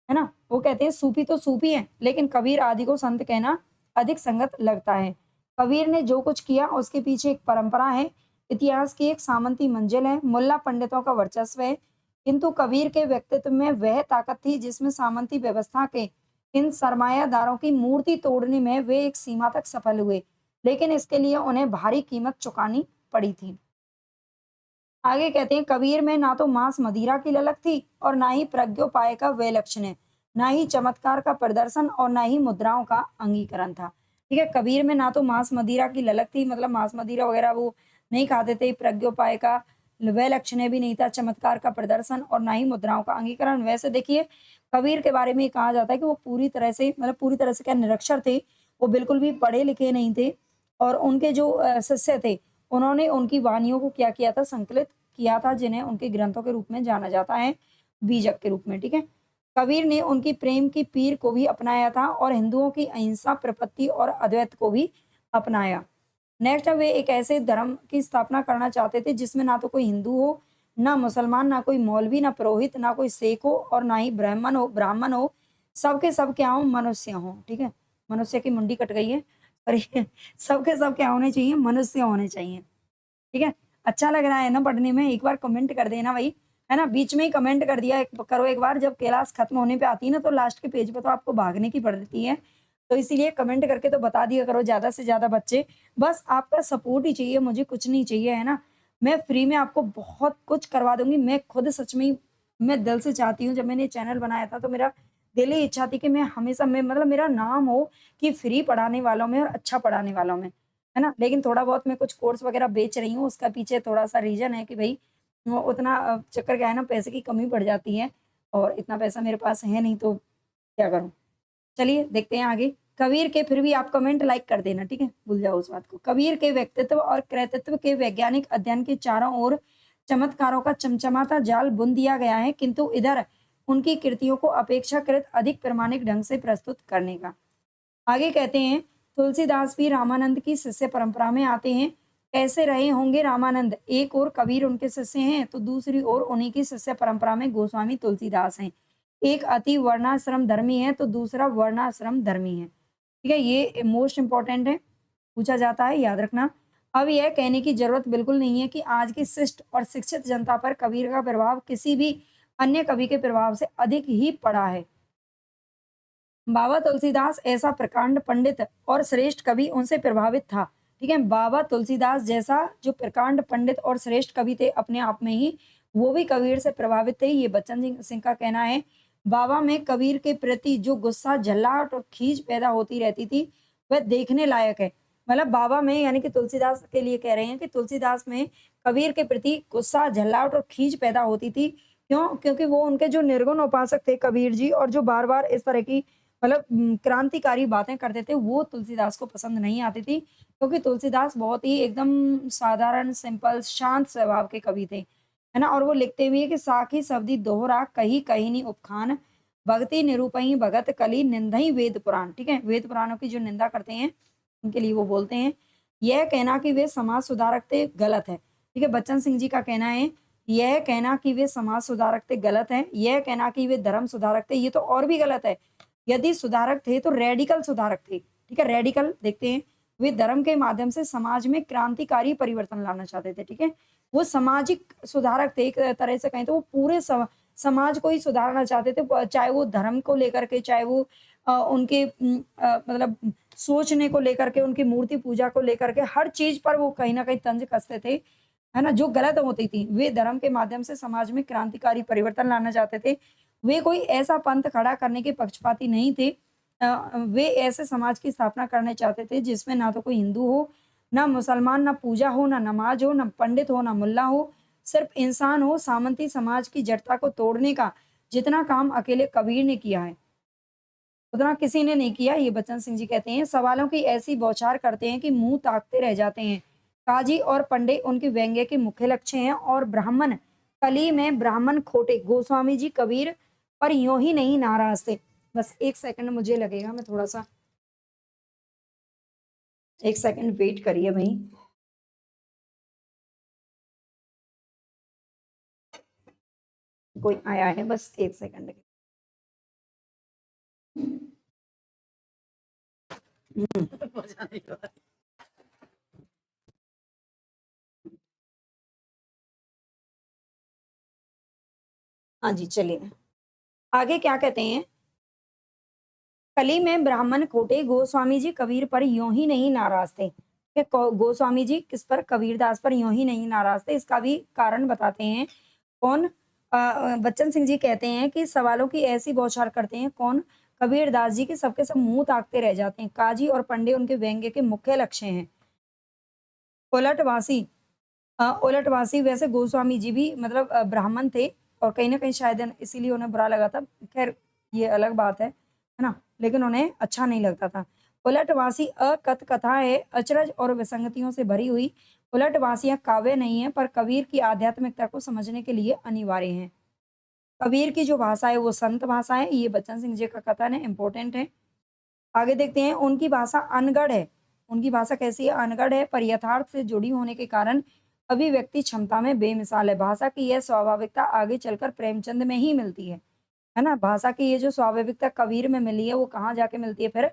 है ना? वो कहते हैं सूफी तो सूफी हैं, लेकिन कबीर आदि को संत कहना अधिक संगत लगता है। कबीर ने जो कुछ किया उसके पीछे एक परंपरा है, इतिहास की एक सामंती मंजिल है, मुल्ला पंडितों का वर्चस्व है, किंतु कबीर के व्यक्तित्व में वह ताकत थी जिसमें सामंती व्यवस्था के इन सरमायादारों की मूर्ति तोड़ने में वे एक सीमा तक सफल हुए, लेकिन इसके लिए उन्हें भारी कीमत चुकानी पड़ी थी। आगे कहते हैं कबीर में ना तो मांस मदिरा की ललक थी और ना ही प्रज्ञोपाय का वह लक्षण है, ना ही चमत्कार का प्रदर्शन और ना ही मुद्राओं का अंगीकरण था। ठीक है, कबीर में ना तो मांस मदिरा की ललक थी, मतलब मांस मदिरा वगैरह वो नहीं खाते थे, प्रज्ञोपाय का वह लक्षण भी नहीं था, चमत्कार का प्रदर्शन और ना ही मुद्राओं का अंगीकरण। वैसे देखिए कबीर के बारे में कहा जाता है कि वो पूरी तरह से, मतलब पूरी तरह से क्या, निरक्षर थे, वो बिल्कुल भी पढ़े लिखे नहीं थे, और उनके जो शिष्य थे उन्होंने उनकी वानियों को क्या किया था, संकलित किया था, जिन्हें उनके ग्रंथों के रूप में जाना जाता है, बीजक के रूप में, ठीक है। कबीर ने उनकी प्रेम की पीर को भी अपनाया था और हिंदुओं की अहिंसा, प्रपत्ति और अद्वैत को भी अपनाया। नेक्स्ट है, वे एक ऐसे धर्म की स्थापना करना चाहते थे जिसमें ना तो कोई हिंदू हो, ना मुसलमान, ना कोई मौलवी, ना पुरोहित, ना कोई शेख हो और ना ही ब्राह्मण हो, सबके सब क्या हो, मनुष्य हो, ठीक है। मनुष्य की मुंडी कट गई है, पर सबके सब क्या होने चाहिए, मनुष्य होने चाहिए। ठीक है? अच्छा लग रहा है ना पढ़ने में? एक बार कमेंट कर देना भाई, है ना? बीच में ही कमेंट कर दिया करो एक बार, जब क्लास खत्म होने पे आती है ना तो लास्ट के पेज पे तो आपको भागने की पड़ती है। तो इसीलिए कमेंट करके तो बता दिया करो ज़्यादा से ज़्यादा बच्चे। बस आपका सपोर्ट ही चाहिए, मुझे कुछ नहीं चाहिए, है ना? मैं फ्री में आपको बहुत कुछ करवा दूँगी। मैं खुद सच में ही, मैं दिल से चाहती हूँ, जब मैंने ये चैनल बनाया था तो मेरा दिल ही इच्छा थी कि मैं हमेशा, मैं मतलब मेरा नाम हो कि फ्री पढ़ाने वालों में और अच्छा पढ़ाने वालों में। है ना? लेकिन थोड़ा बहुत मैं कुछ कोर्स वगैरह बेच रही हूँ, उसका पीछे थोड़ा-सा रीज़न है कि भई वो उतना चक्कर क्या है ना, पैसे की कमी पड़ जाती है और इतना पैसा मेरे पास है नहीं, तो क्या करूँ? चलिए देखते हैं आगे। कबीर के, फिर भी आप कमेंट लाइक कर देना, ठीक है? भूल जाओ उस बात को। कबीर के व्यक्तित्व और कृतित्व के वैज्ञानिक अध्ययन के चारों ओर चमत्कारों का चमचमाता जाल बुन दिया गया है, किंतु इधर उनकी कृतियों को अपेक्षाकृत अधिक प्रामाणिक ढंग से प्रस्तुत करने का। आगे कहते हैं तुलसीदास भी रामानंद की शिष्य परंपरा में आते हैं। कैसे रहे होंगे रामानंद? एक ओर कबीर उनके शिष्य हैं तो दूसरी ओर उन्हीं की शिष्य परंपरा में गोस्वामी तुलसीदास हैं। एक अति वर्णाश्रम धर्मी है तो दूसरा वर्णाश्रम धर्मी है। ठीक है, ये मोस्ट इंपॉर्टेंट है, पूछा जाता है, याद रखना। अब यह कहने की जरूरत बिल्कुल नहीं है कि आज की शिष्ट और शिक्षित जनता पर कबीर का प्रभाव किसी भी अन्य कवि के प्रभाव से अधिक ही पड़ा है। बाबा तुलसीदास ऐसा प्रकांड पंडित और श्रेष्ठ कवि, उनसे प्रभावित था। ठीक है, बाबा तुलसीदास जैसा जो प्रकांड पंडित और श्रेष्ठ कवि थे अपने आप में ही, वो भी कबीर से प्रभावित थे, ये बच्चन सिंह सिंह का कहना है। बाबा में कबीर के प्रति जो गुस्सा, झल्लाहट और खींच पैदा होती रहती थी, वह देखने लायक है। मतलब बाबा में, यानी कि तुलसीदास के लिए कह रहे हैं कि तुलसीदास में कबीर के प्रति गुस्सा, झल्लाहट और खींच पैदा होती थी। क्यों? क्योंकि वो उनके जो निर्गुण उपासक थे कबीर जी, और जो बार बार इस तरह की, मतलब क्रांतिकारी बातें करते थे, वो तुलसीदास को पसंद नहीं आती थी, क्योंकि तुलसीदास बहुत ही एकदम साधारण, सिंपल, शांत स्वभाव के कवि थे, है ना? और वो लिखते भी है कि साखी सब्दी दोहरा कही कहिनी उपखान, भगति निरूपही भगत कली निंदहि वेद पुराण। ठीक है, वेद पुराणों की जो निंदा करते हैं उनके लिए वो बोलते हैं। यह कहना कि वे समाज सुधारक थे, गलत है। ठीक है, बच्चन सिंह जी का कहना है, यह कहना कि वे समाज सुधारक थे गलत है, यह कहना कि वे धर्म सुधारक थे, ये तो और भी गलत है। यदि सुधारक थे तो रेडिकल सुधारक थे। ठीक है, रेडिकल देखते हैं, वे धर्म के माध्यम से समाज में क्रांतिकारी परिवर्तन लाना चाहते थे। ठीक है, वो सामाजिक सुधारक थे, एक तरह से कहें तो वो पूरे समाज को ही सुधारना चाहते थे, चाहे वो धर्म को लेकर के, चाहे वो उनके मतलब सोचने को लेकर के, उनकी मूर्ति पूजा को लेकर के, हर चीज पर वो कहीं ना कहीं तंज कसते थे, है ना? जो गलत होती थी, वे धर्म के माध्यम से समाज में क्रांतिकारी परिवर्तन लाना चाहते थे। वे कोई ऐसा पंथ खड़ा करने के पक्षपाती नहीं थे। वे ऐसे समाज की स्थापना करना चाहते थे जिसमें ना तो कोई हिंदू हो, ना मुसलमान, ना पूजा हो, ना नमाज हो, ना पंडित हो, ना मुल्ला हो, सिर्फ इंसान हो। सामंती समाज की जड़ता को तोड़ने का जितना काम अकेले कबीर ने किया है, उतना किसी ने नहीं किया, ये बच्चन सिंह जी कहते हैं। सवालों की ऐसी बौछार करते हैं कि मुँह ताकते रह जाते हैं। काजी और पंडे उनके व्यंग्य के मुख्य लक्ष्य हैं और ब्राह्मण कली में ब्राह्मण खोटे। गोस्वामी जी कबीर पर यूँ ही नहीं नाराज़ थे। बस 1 सेकंड मुझे लगेगा, मैं थोड़ा-सा 1 सेकंड वेट करिए भई। कोई आया है, बस 1 सेकंड। हाँ जी, चलिए। आगे क्या कहते हैं? कली में ब्राह्मण खोटे, गोस्वामी जी कबीर पर यूं ही नहीं नाराज थे। कि गोस्वामी जी किस पर? कबीरदास पर यूं ही नहीं नाराज थे। इसका भी कारण बताते हैं। कौन? बच्चन सिंह जी कहते हैं कि सवालों की ऐसी बौछार करते हैं। कौन? कबीरदास जी के सबके सब मुंह ताकते रह जाते हैं। काजी और पंडे उनके व्यंग्य के मुख्य लक्ष्य हैं। उलटवासी उलटवासी वैसे गोस्वामी जी भी मतलब ब्राह्मण थे और कहीं न कहीं शायद इसीलिए उन्हें बुरा लगा था। ख़ैर ये अलग बात है ना? लेकिन उन्हें अच्छा नहीं लगता था। उलटवासी अकथ कथा है, अचरज और विसंगतियों से भरी हुई। उलटवासियाँ काव्य नहीं है पर कबीर की आध्यात्मिकता को समझने के लिए अनिवार्य हैं। कबीर की जो भाषा है वो संत भाषा है। ये बच्चन सिंह जी का कथन है, इम्पोर्टेंट है। आगे देखते हैं, उनकी भाषा अनगढ़ है। उनकी भाषा कैसी है? अनगढ़ है, पर यथार्थ से जुड़ी होने के कारण अभिव्यक्ति क्षमता में बेमिसाल है। भाषा की यह स्वाभाविकता आगे चलकर प्रेमचंद में ही मिलती है ना? भाषा की ये जो स्वाभाविकता कबीर में मिली है, वो कहाँ जाके मिलती है फिर?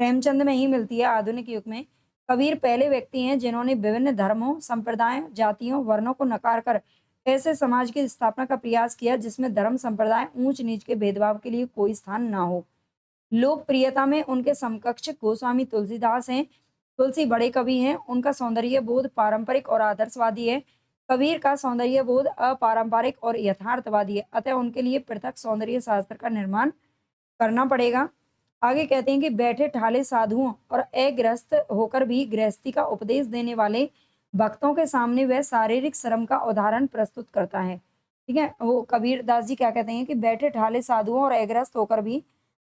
प्रेमचंद में ही मिलती है आधुनिक युग में। कबीर पहले व्यक्ति हैं जिन्होंने विभिन्न धर्मों, संप्रदायों, जातियों, वर्णों को नकार कर ऐसे समाज की स्थापना का प्रयास किया जिसमें धर्म, संप्रदाय, ऊंच-नीच के भेदभाव के लिए कोई स्थान ना हो। लोकप्रियता में उनके समकक्ष गोस्वामी तुलसीदास हैं। तुलसी बड़े कवि हैं, उनका सौंदर्य बोध पारंपरिक और आदर्शवादी है। कबीर का सौंदर्य बोध अपारंपरिक और यथार्थवादी है, अतः उनके लिए पृथक सौंदर्य शास्त्र का निर्माण करना पड़ेगा। आगे कहते हैं कि बैठे ठाले साधुओं और अग्रस्त होकर भी गृहस्थी का उपदेश देने वाले भक्तों के सामने वह शारीरिक श्रम का उदाहरण प्रस्तुत करता है। ठीक है? वो कबीर दास जी क्या कहते हैं कि बैठे ठाले साधुओं और अग्रस्त होकर भी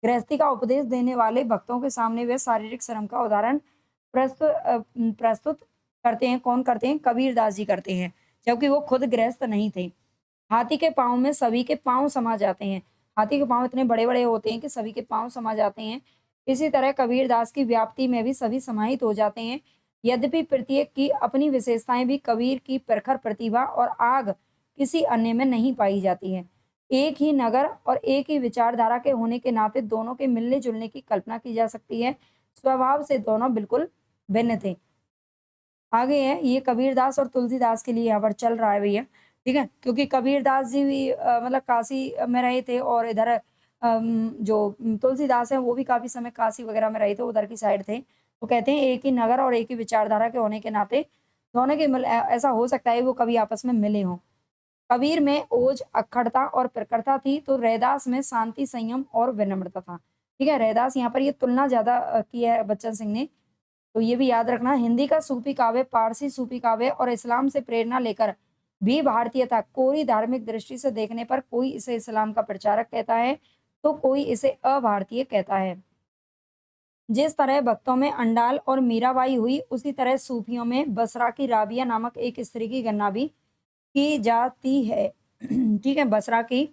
गृहस्थी का उपदेश देने वाले भक्तों के सामने वे शारीरिक श्रम का उदाहरण प्रस्तुत करते हैं। कौन करते हैं? कबीरदास जी करते हैं, जबकि वो खुद गृहस्थ नहीं थे। हाथी के पाँव में सभी के पाँव समा जाते हैं। हाथी के पाँव इतने बड़े-बड़े होते हैं कि सभी के पाँव समा जाते हैं। इसी तरह कबीरदास की व्याप्ति में भी सभी समाहित हो जाते हैं। यद्यपि प्रत्येक की अपनी विशेषताएँ भी कबीर की प्रखर प्रतिभा और आग किसी अन्य में नहीं पाई जाती है। एक ही नगर और एक ही विचारधारा के होने के नाते दोनों के मिलने-जुलने की कल्पना की जा सकती है। स्वभाव से दोनों बिल्कुल भिन्न थे। आगे है, ये कबीरदास और तुलसीदास के लिए यहाँ पर चल रहा है भैया, ठीक है? क्योंकि कबीरदास जी भी मतलब काशी में रहे थे और इधर जो तुलसीदास हैं वो भी काफ़ी समय काशी वगैरह में रहे थे, उधर की साइड थे। तो कहते हैं एक ही नगर और एक ही विचारधारा के होने के नाते दोनों के ऐसा हो सकता है वो कभी आपस में मिले हों। कबीर में ओज, अक्खड़ता और प्रखरता थी, तो रैदास में शांति, संयम और विनम्रता था। ठीक है? रैदास यहाँ पर ये तुलना ज़्यादा की है बच्चन सिंह ने, तो ये भी याद रखना। हिंदी का सूफी काव्य, पारसी सूफी काव्य और इस्लाम से प्रेरणा लेकर भी भारतीय था। कोई धार्मिक दृष्टि से देखने पर कोई इसे इस्लाम का प्रचारक कहता है, तो कोई इसे अभारतीय कहता है। जिस तरह भक्तों में अंडाल और मीराबाई हुई, उसी तरह सूफियों में बसरा की राबिया नामक एक स्त्री की गणना भी की जाती है। ठीक है? बसरा की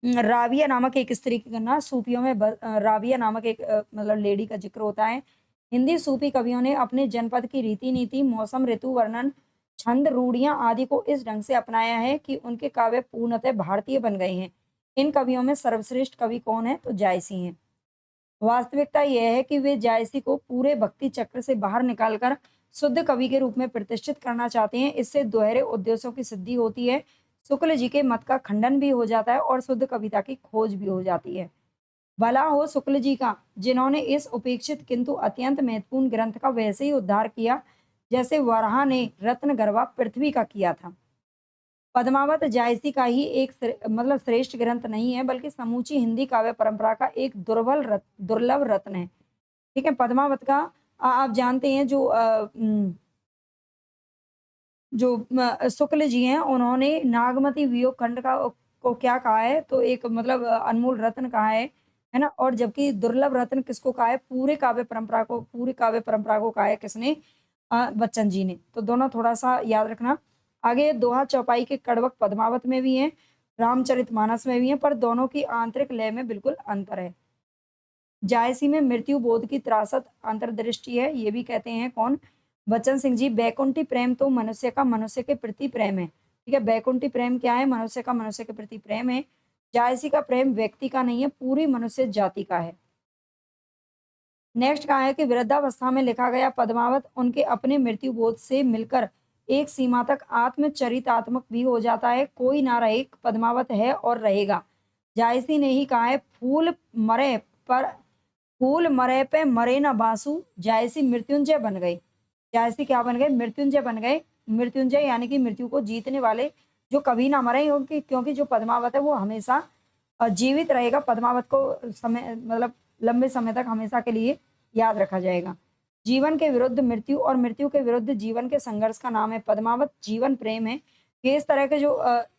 राबिया नामक एक स्त्री की गणना सूफियों में राबिया नामक एक मतलब लेडी का ज़िक्र होता है। हिंदी सूफी कवियों ने अपने जनपद की रीति-नीति, मौसम, ऋतु वर्णन, छंद, रूढ़ियाँ आदि को इस ढंग से अपनाया है कि उनके काव्य पूर्णतः भारतीय बन गए हैं। इन कवियों में सर्वश्रेष्ठ कवि कौन है? तो जायसी हैं। वास्तविकता यह है कि वे जायसी को पूरे भक्ति चक्र से बाहर निकालकर शुद्ध कवि के रूप में प्रतिष्ठित करना चाहते हैं। इससे दोहरे उद्देश्यों की सिद्धि होती है। शुक्ल जी के मत का खंडन भी हो जाता है और शुद्ध कविता की खोज भी हो जाती है। भला हो शुक्ल जी का, जिन्होंने इस उपेक्षित किंतु अत्यंत महत्वपूर्ण ग्रंथ का वैसे ही उद्धार किया जैसे वराह ने रत्नगर्भा पृथ्वी का किया था। पद्मावत जायसी का ही एक मतलब श्रेष्ठ ग्रंथ नहीं है, बल्कि समूची हिंदी काव्य परंपरा का एक दुर्लभ रत्न है। ठीक है? पद्मावत का आप जानते हैं जो शुक्ल जी हैं, उन्होंने नागमती वियोग खंड को क्या कहा है? तो एक मतलब अनमोल रत्न कहा है ना? और जबकि दुर्लभ रत्न किसको कहा है? पूरी काव्य परंपरा को कहा है किसने? बच्चन जी ने। तो दोनों थोड़ा-सा याद रखना। आगे दोहा चौपाई के कड़वक पद्मावत में भी हैं, रामचरितमानस में भी हैं, पर दोनों की आंतरिक लय में बिल्कुल अंतर है। जायसी में मृत्यु बोध की त्रासद अंतर्दृष्टि है, ये भी कहते हैं कौन? बच्चन सिंह जी। बैकुंठी प्रेम तो मनुष्य का मनुष्य के प्रति प्रेम है। ठीक है। बैकुंठी प्रेम क्या है? मनुष्य का मनुष्य के प्रति प्रेम है। जायसी का प्रेम व्यक्ति का नहीं है, पूरी मनुष्य जाति का है। नेक्स्ट कहा है कि वृद्धावस्था में लिखा गया पद्मावत उनके अपने मृत्यु बोध से मिलकर एक सीमा तक आत्मचरितात्मक भी हो जाता है। कोई ना रहे, पद्मावत है और रहेगा। जायसी ने ही कहा है, पर फूल मरे पे मरे ना बासु, जायसी मृत्युंजय बन गए। जायसी क्या बन गए? मृत्युंजय बन गए। मृत्युंजय यानी कि मृत्यु को जीतने वाले, जो कभी ना मरे, क्योंकि जो पद्मावत है वो हमेशा जीवित रहेगा। पद्मावत को समय मतलब लंबे समय तक हमेशा के लिए याद रखा जाएगा। जीवन के विरुद्ध मृत्यु और मृत्यु के विरुद्ध जीवन के संघर्ष का नाम है पद्मावत। जीवन प्रेम है। ये इस तरह के जो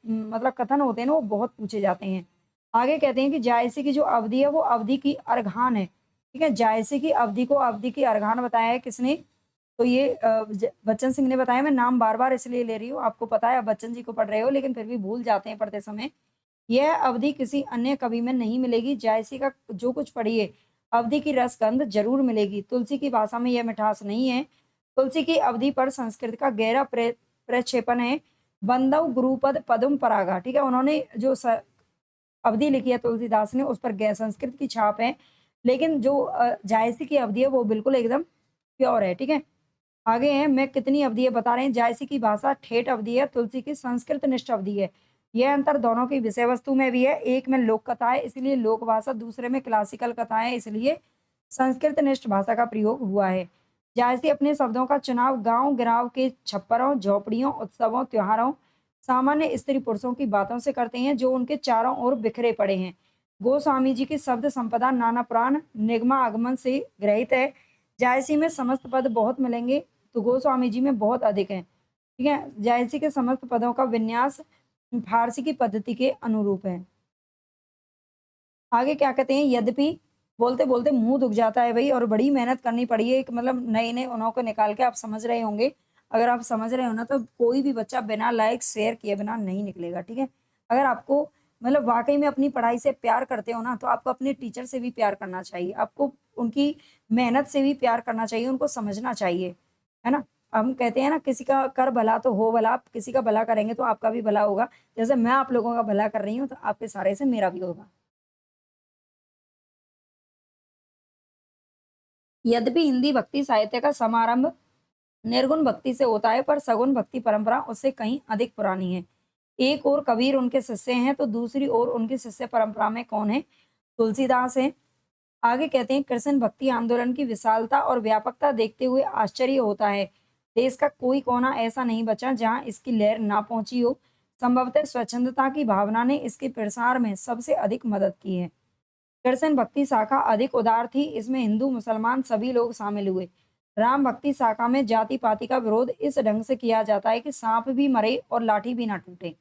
मतलब कथन होते हैं ना, वो बहुत पूछे जाते हैं। आगे कहते हैं कि जायसी की जो अवधि है वो अवधि की अर्घान है। ठीक है, जायसी की अवधि को अवधि की अर्घान बताया है किसने? तो ये बच्चन सिंह ने बताया। मैं नाम बार-बार इसलिए ले रही हूँ, आपको पता है आप बच्चन जी को पढ़ रहे हो, लेकिन फिर भी भूल जाते हैं पढ़ते समय। यह अवधि किसी अन्य कवि में नहीं मिलेगी। जायसी का जो कुछ पढ़िए, अवधि की रसगंध जरूर मिलेगी। तुलसी की भाषा में यह मिठास नहीं है। तुलसी की अवधि पर संस्कृत का गहरा प्रक्षेपण है। बंदव गुरुपद पदम परागा। ठीक है, उन्होंने जो अवधि लिखी है तुलसीदास ने, उस पर संस्कृत की छाप है। लेकिन जो जायसी की अवधि है वो बिल्कुल एकदम प्योर है। ठीक है, आगे है, मैं कितनी अवधि है बता रहे हैं। जायसी की भाषा ठेठ अवधि है, तुलसी की संस्कृत निष्ठ अवधि है। यह अंतर दोनों की विषय वस्तु में भी है। एक में लोक कथा है इसलिए लोक भाषा, दूसरे में क्लासिकल कथाएं इसलिए संस्कृत निष्ठ भाषा का प्रयोग हुआ है। जायसी अपने शब्दों का चुनाव गांव गिराव के छप्परों, झोपड़ियों, उत्सवों, त्योहारों, सामान्य स्त्री पुरुषों की बातों से करते हैं जो उनके चारों ओर बिखरे पड़े हैं। गोस्वामी जी की शब्द संपदा नाना पुराण निगमा आगमन से ग्रहित है। जायसी में समस्त पद बहुत मिलेंगे, तो गोस्वामी जी में बहुत अधिक है। ठीक है, जायसी के समस्त पदों का विन्यास फारसी की पद्धति के अनुरूप है। आगे क्या कहते हैं, यद्यपि बोलते बोलते मुंह दुख जाता है भाई, और बड़ी मेहनत करनी पड़ी है। एक मतलब नए नए उन्हों को निकाल के आप समझ रहे होंगे। अगर आप समझ रहे हो ना, तो कोई भी बच्चा बिना लाइक शेयर किए बिना नहीं निकलेगा। ठीक है, अगर आपको मतलब वाकई में अपनी पढ़ाई से प्यार करते हो ना, तो आपको अपने टीचर से भी प्यार करना चाहिए। आपको उनकी मेहनत से भी प्यार करना चाहिए, उनको समझना चाहिए, है ना। हम कहते हैं ना, किसी का कर भला तो हो भला। आप किसी का भला करेंगे तो आपका भी भला होगा। जैसे मैं आप लोगों का भला कर रही हूँ, तो आपके सारे से मेरा भी होगा। यद्यपि हिंदी भक्ति साहित्य का समारंभ निर्गुण भक्ति से होता है, पर सगुण भक्ति परंपरा उससे कहीं अधिक पुरानी है। एक ओर कबीर उनके शिष्य हैं, तो दूसरी ओर उनकी शिष्य परंपरा में कौन है? तुलसीदास है। आगे कहते हैं, कृष्ण भक्ति आंदोलन की विशालता और व्यापकता देखते हुए आश्चर्य होता है। देश का कोई कोना ऐसा नहीं बचा जहां इसकी लहर ना पहुंची हो। संभवतः स्वच्छंदता की भावना ने इसके प्रसार में सबसे अधिक मदद की है। कृष्ण भक्ति शाखा अधिक उदार थी, इसमें हिंदू मुसलमान सभी लोग शामिल हुए। राम भक्ति शाखा में जाति पाति का विरोध इस ढंग से किया जाता है कि सांप भी मरे और लाठी भी ना टूटे,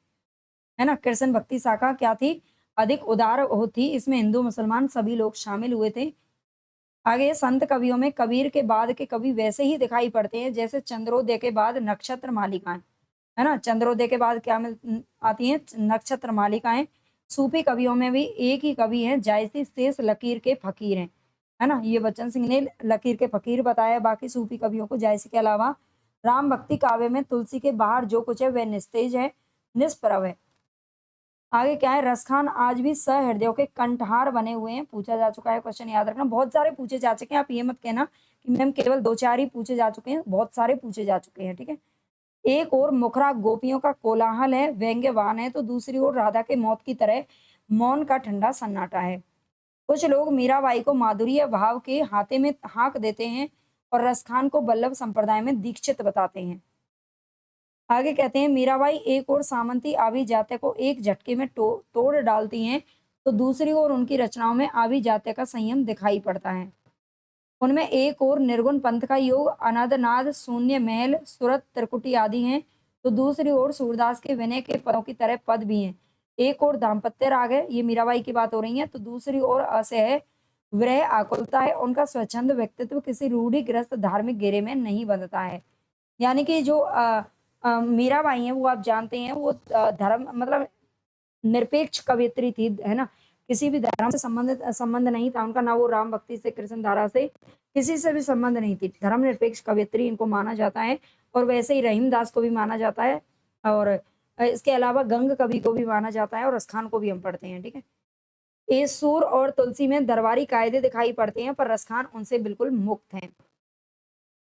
है ना। कृष्ण भक्ति शाखा क्या थी? अधिक उदार होती, इसमें हिंदू मुसलमान सभी लोग शामिल हुए थे। आगे संत कवियों में कबीर के बाद के कवि वैसे ही दिखाई पड़ते हैं जैसे चंद्रोदय के बाद नक्षत्र मालिकाएं, है ना। चंद्रोदय के बाद क्या आती हैं? नक्षत्र मालिकाएं। सूफी कवियों में भी एक ही कवि हैं, जायसी शेष लकीर के फकीर हैं, है ना। ये बच्चन सिंह ने लकीर के फकीर बताया। बाकी सूफी कवियों को जायसी के अलावा राम भक्ति काव्य में तुलसी के बाहर जो कुछ है वह निस्तेज है, निष्प्रभ है। आगे क्या है, रसखान आज भी सहृदयों के कंठहार बने हुए हैं। पूछा जा चुका है, क्वेश्चन याद रखना। बहुत सारे पूछे जा चुके हैं, आप ये मत कहना कि मैम केवल दो चार ही पूछे जा चुके हैं, बहुत सारे पूछे जा चुके हैं। ठीक है, एक और मुखरा गोपियों का कोलाहल है, व्यंग्यवान है, तो दूसरी ओर राधा के मौत की तरह मौन का ठंडा सन्नाटा है। कुछ लोग मीराबाई को माधुर्य भाव के हाथे में हाँक देते हैं और रसखान को बल्लभ संप्रदाय में दीक्षित बताते हैं। आगे कहते हैं, मीराबाई एक और सामंती आभिजात्य को एक झटके में तोड़ डालती हैं, तो दूसरी ओर उनकी रचनाओं में आभिजात्य का संयम दिखाई पड़ता है। उनमें एक और निर्गुण पंथ का योग अनादनाद शून्य महल सुरत त्रिकुटी आदि हैं, तो दूसरी ओर सूरदास के विनय के पदों की तरह पद भी हैं। एक और दाम्पत्य राग है, ये मीराबाई की बात हो रही है, तो दूसरी ओर असह विरह आकुलता है। उनका स्वच्छंद व्यक्तित्व किसी रूढ़िग्रस्त धार्मिक घेरे में नहीं बंधता है। यानी कि जो मीराबाई हैं, वो आप जानते हैं, वो धर्म मतलब निरपेक्ष कवयित्री थी, है ना। किसी भी धर्म से संबंध नहीं था उनका, ना वो राम भक्ति से, कृष्ण धारा से, किसी से भी संबंध नहीं थी। धर्मनिरपेक्ष कवयित्री इनको माना जाता है, और वैसे ही रहीमदास को भी माना जाता है। और इसके अलावा गंग कवि को भी माना जाता है और रसखान को भी हम पढ़ते हैं, ठीक है? ईसुर और तुलसी में दरबारी कायदे दिखाई पड़ते हैं, पर रसखान उनसे बिल्कुल मुक्त हैं।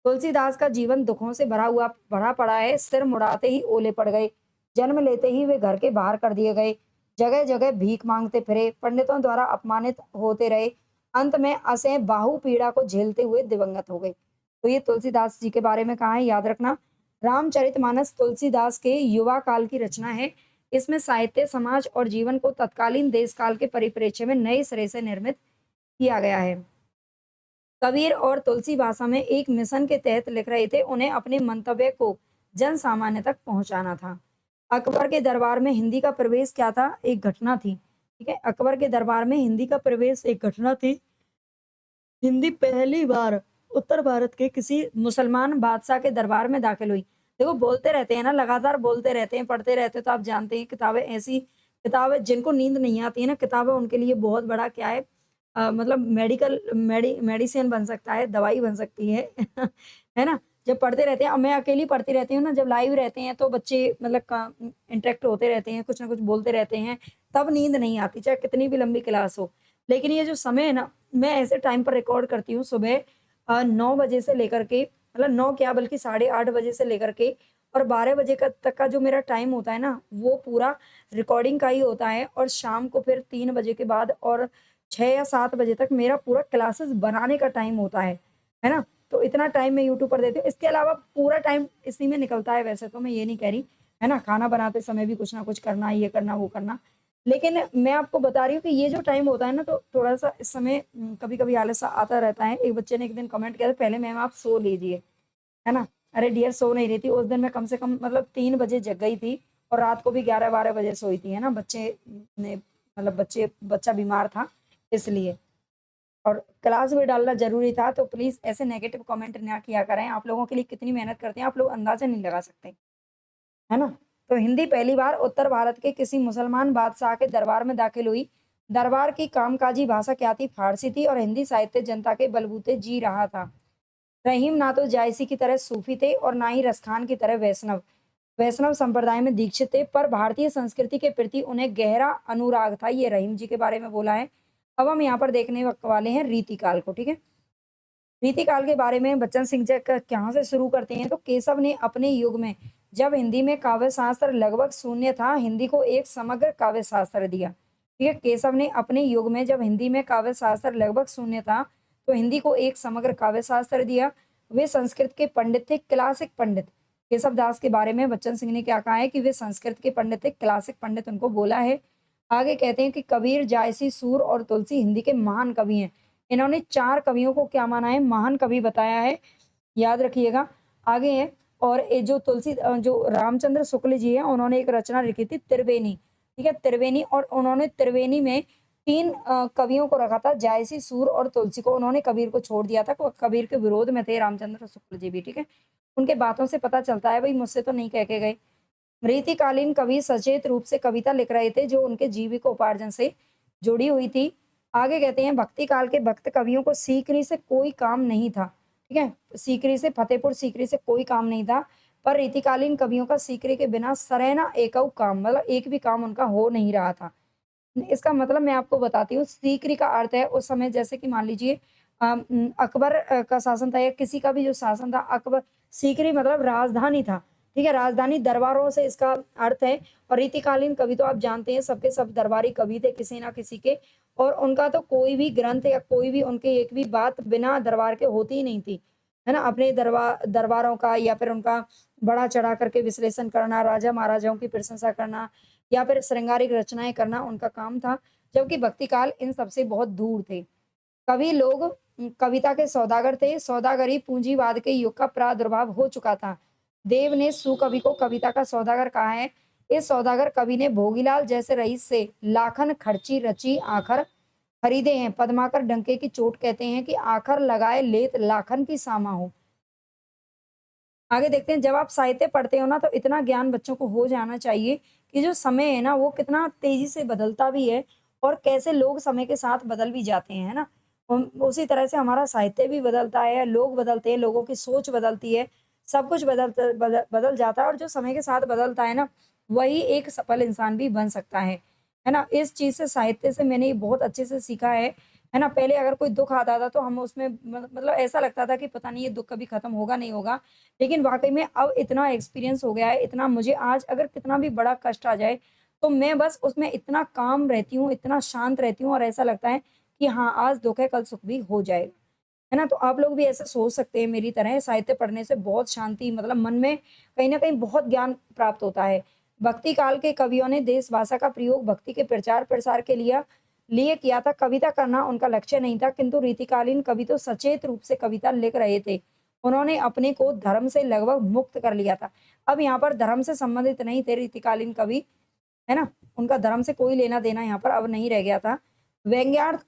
तुलसीदास का जीवन दुखों से भरा पड़ा है। सिर मुड़ाते ही ओले पड़ गए, जन्म लेते ही वे घर के बाहर कर दिए गए, जगह जगह भीख मांगते फिरे, पंडितों द्वारा अपमानित होते रहे, अंत में असह्य बाहु पीड़ा को झेलते हुए दिवंगत हो गए। तो ये तुलसीदास जी के बारे में कहा है, याद रखना। रामचरितमानस तुलसीदास के युवा काल की रचना है। इसमें साहित्य, समाज और जीवन को तत्कालीन देश काल के परिप्रेक्ष्य में नए सिरे से निर्मित किया गया है। कबीर और तुलसी भाषा में एक मिशन के तहत लिख रहे थे। उन्हें अपने मंतव्य को जन सामान्य तक पहुंचाना था। अकबर के दरबार में हिंदी का प्रवेश क्या था? एक घटना थी। ठीक है, अकबर के दरबार में हिंदी का प्रवेश एक घटना थी। हिंदी पहली बार उत्तर भारत के किसी मुसलमान बादशाह के दरबार में दाखिल हुई। देखो, बोलते रहते हैं ना, लगातार बोलते रहते हैं, पढ़ते रहते हैं, तो आप जानते हैं किताबें ऐसी किताबें जिनको नींद नहीं आती है ना, किताबें उनके लिए बहुत बड़ा क्या है, मतलब मेडिसिन बन सकता है, दवाई बन सकती है। है ना? जब पढ़ते रहते हैं, अब मैं अकेली पढ़ती रहती हूँ ना, जब लाइव रहते हैं तो बच्चे मतलब इंटरेक्ट होते रहते हैं, कुछ ना कुछ बोलते रहते हैं, तब नींद नहीं आती, चाहे कितनी भी लंबी क्लास हो। लेकिन ये जो समय है ना, मैं ऐसे टाइम पर रिकॉर्ड करती हूँ, सुबह 9 बजे से लेकर के, मतलब 9 क्या बल्कि 8:30 बजे से लेकर के और 12 बजे का तक का जो मेरा टाइम होता है ना, वो पूरा रिकॉर्डिंग का ही होता है, और शाम को फिर 3 बजे के बाद और 6 या 7 बजे तक मेरा पूरा क्लासेस बनाने का टाइम होता है ना? तो इतना टाइम मैं यूट्यूब पर देती हूँ। इसके अलावा पूरा टाइम इसी में निकलता है, वैसे तो मैं ये नहीं कह रही, है ना? खाना बनाते समय भी कुछ ना कुछ करना, ये करना, वो करना। लेकिन मैं आपको बता रही हूँ कि ये जो टाइम होता है ना, तो थोड़ा-सा इस समय कभी-कभी आलस आता रहता है। एक बच्चे ने एक दिन कमेंट किया था, "पहले मैम आप सो लीजिए।" है ना? अरे डियर, सो नहीं रही थी। उस दिन मैं कम से कम मतलब 3 बजे जग गई थी और रात को भी 11-12 बजे सोई थी, है ना? ने बच्चा बीमार था इसलिए। और क्लास भी डालना ज़रूरी था, तो प्लीज़ ऐसे नेगेटिव कमेंट ना किया करें। आप लोगों के लिए कितनी मेहनत करते हैं, आप लोग अंदाज़ा नहीं लगा सकते। है ना? तो हिंदी पहली बार उत्तर भारत के किसी मुसलमान बादशाह के दरबार में दाखिल हुई। दरबार की कामकाजी भाषा क्या थी? फ़ारसी थी और हिंदी साहित्य जनता के बलबूते जी रहा था। रहीम ना तो जायसी की तरह सूफी थे और ना ही रसखान की तरह वैष्णव। वैष्णव संप्रदाय में दीक्षित थे, पर भारतीय संस्कृति के प्रति उन्हें गहरा अनुराग था। ये रहीम जी के बारे में बोला है। अब हम यहाँ पर देखने वाले हैं रीतिकाल को, ठीक है? रीतिकाल के बारे में बच्चन सिंह जी कहाँ से शुरू करते हैं, तो केशव ने अपने युग में जब हिंदी में काव्य शास्त्र लगभग शून्य था, हिंदी को एक समग्र काव्य शास्त्र दिया। ठीक है, केशव ने अपने युग में जब हिंदी में काव्य शास्त्र लगभग शून्य था, तो हिंदी को एक समग्र काव्य शास्त्र दिया। वे संस्कृत के पंडित थे, क्लासिक पंडित। केशव दास के बारे में बच्चन सिंह ने क्या कहा है कि वे संस्कृत के पंडित थे, क्लासिक पंडित उनको बोला है। आगे कहते हैं कि कबीर, जायसी, सूर और तुलसी हिंदी के महान कवि हैं। इन्होंने 4 कवियों को क्या माना है? महान कवि बताया है, याद रखिएगा। आगे है, और ये जो जो रामचंद्र शुक्ल जी हैं, उन्होंने एक रचना लिखी थी त्रिवेणी, ठीक है? त्रिवेणी, और उन्होंने त्रिवेणी में 3 कवियों को रखा था, जायसी, सूर और तुलसी को। उन्होंने कबीर को छोड़ दिया था, कबीर के विरोध में थे रामचंद्र शुक्ल जी भी, ठीक है? उनके बातों से पता चलता है, भई मुझसे तो नहीं कह के गए। रीतिकालीन कवि सचेत रूप से कविता लिख रहे थे, जो उनके जीविकोपार्जन से जुड़ी हुई थी। आगे कहते हैं, भक्ति काल के भक्त कवियों को सीकरी से कोई काम नहीं था, ठीक है? सीकरी से, फतेहपुर सीकरी से कोई काम नहीं था, पर रीतिकालीन कवियों का सीकरी के बिना सरेना एकऊ काम, मतलब एक भी काम उनका हो नहीं रहा था। इसका मतलब मैं आपको बताती हूँ, सीकरी का अर्थ है उस समय, जैसे कि मान लीजिए अकबर का शासन था या किसी का भी जो शासन था, अकबर, सीकरी मतलब राजधानी था, ठीक है? राजधानी, दरबारों से इसका अर्थ है। और रीतिकालीन कवि तो आप जानते हैं, सबके सब दरबारी कवि थे किसी ना किसी के, और उनका तो कोई भी ग्रंथ या कोई भी उनके एक भी बात बिना दरबार के होती ही नहीं थी, है ना? अपने दरबारों का या फिर उनका बढ़ा चढ़ा करके विश्लेषण करना, राजा महाराजाओं की प्रशंसा करना या फिर श्रृंगारिक रचनाएँ करना उनका काम था, जबकि भक्ति काल इन सबसे बहुत दूर थे। कवि लोग कविता के सौदागर थे, सौदागरी पूंजीवाद के युग का प्रादुर्भाव हो चुका था। देव ने सुकवि को कविता का सौदागर कहा है। इस सौदागर कवि ने भोगीलाल जैसे रईस से लाखन खर्ची रची आखर खरीदे हैं। पद्माकर डंके की चोट कहते हैं कि आखर लगाए लेत लाखन की सामा हो। आगे देखते हैं, जब आप साहित्य पढ़ते हो ना, तो इतना ज्ञान बच्चों को हो जाना चाहिए कि जो समय है ना, वो कितना तेजी से बदलता भी है और कैसे लोग समय के साथ बदल भी जाते हैं, है ना? उसी तरह से हमारा साहित्य भी बदलता है, लोग बदलते हैं, लोगों की सोच बदलती है, सब कुछ बदल बदल जाता है। और जो समय के साथ बदलता है ना, वही एक सफल इंसान भी बन सकता है ना? इस चीज़ से साहित्य से मैंने ये बहुत अच्छे से सीखा है ना? पहले अगर कोई दुःख आता था तो हम उसमें मतलब ऐसा लगता था कि पता नहीं ये दुःख कभी खत्म होगा, नहीं होगा। लेकिन वाक़ई में अब इतना एक्सपीरियंस हो गया है, इतना मुझे आज अगर कितना भी बड़ा कष्ट आ जाए, तो मैं बस उसमें इतना काम रहती हूँ, इतना शांत रहती हूँ और ऐसा लगता है कि हाँ, आज दुःख है, कल सुख भी हो जाएगा। है ना? तो आप लोग भी ऐसे सोच सकते हैं मेरी तरह, साहित्य पढ़ने से बहुत शांति मतलब मन में कहीं न कहीं बहुत ज्ञान प्राप्त होता है। भक्ति काल के कवियों ने देश भाषा का प्रयोग भक्ति के प्रचार-प्रसार के लिए किया था। कविता करना उनका लक्ष्य नहीं था, किंतु रीतिकालीन कवि तो सचेत रूप से कविता लिख रहे थे। उन्होंने अपने को धर्म से लगभग मुक्त कर लिया था। अब यहाँ पर धर्म से संबंधित नहीं थे रीतिकालीन कवि, है ना? उनका धर्म से कोई लेना-देना यहाँ पर अब नहीं रह गया था। व्यंग्यार्थ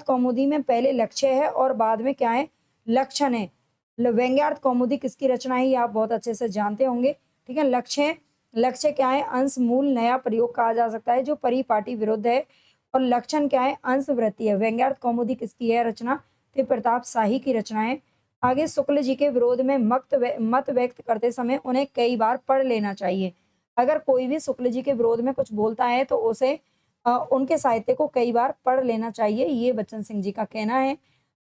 कौमुदी में पहले लक्ष्य है और बाद में क्या है? लक्षण है। व्यंग्यार्थ कौमुदी किसकी रचना है ये आप बहुत अच्छे से जानते होंगे, ठीक है? लक्ष्य क्या है? अंश मूल नया प्रयोग कहा जा सकता है जो परिपाटी विरुद्ध है और लक्षण क्या है? अंश वृत्ति है। व्यंग्यार्थ कौमुदी किसकी है रचना? तो प्रताप शाही की रचना है। आगे शुक्ल जी के विरोध में मत व्यक्त करते समय उन्हें कई बार पढ़ लेना चाहिए। अगर कोई भी शुक्ल जी के विरोध में कुछ बोलता है तो उसे उनके साहित्य को कई बार पढ़ लेना चाहिए, ये बच्चन सिंह जी का कहना है।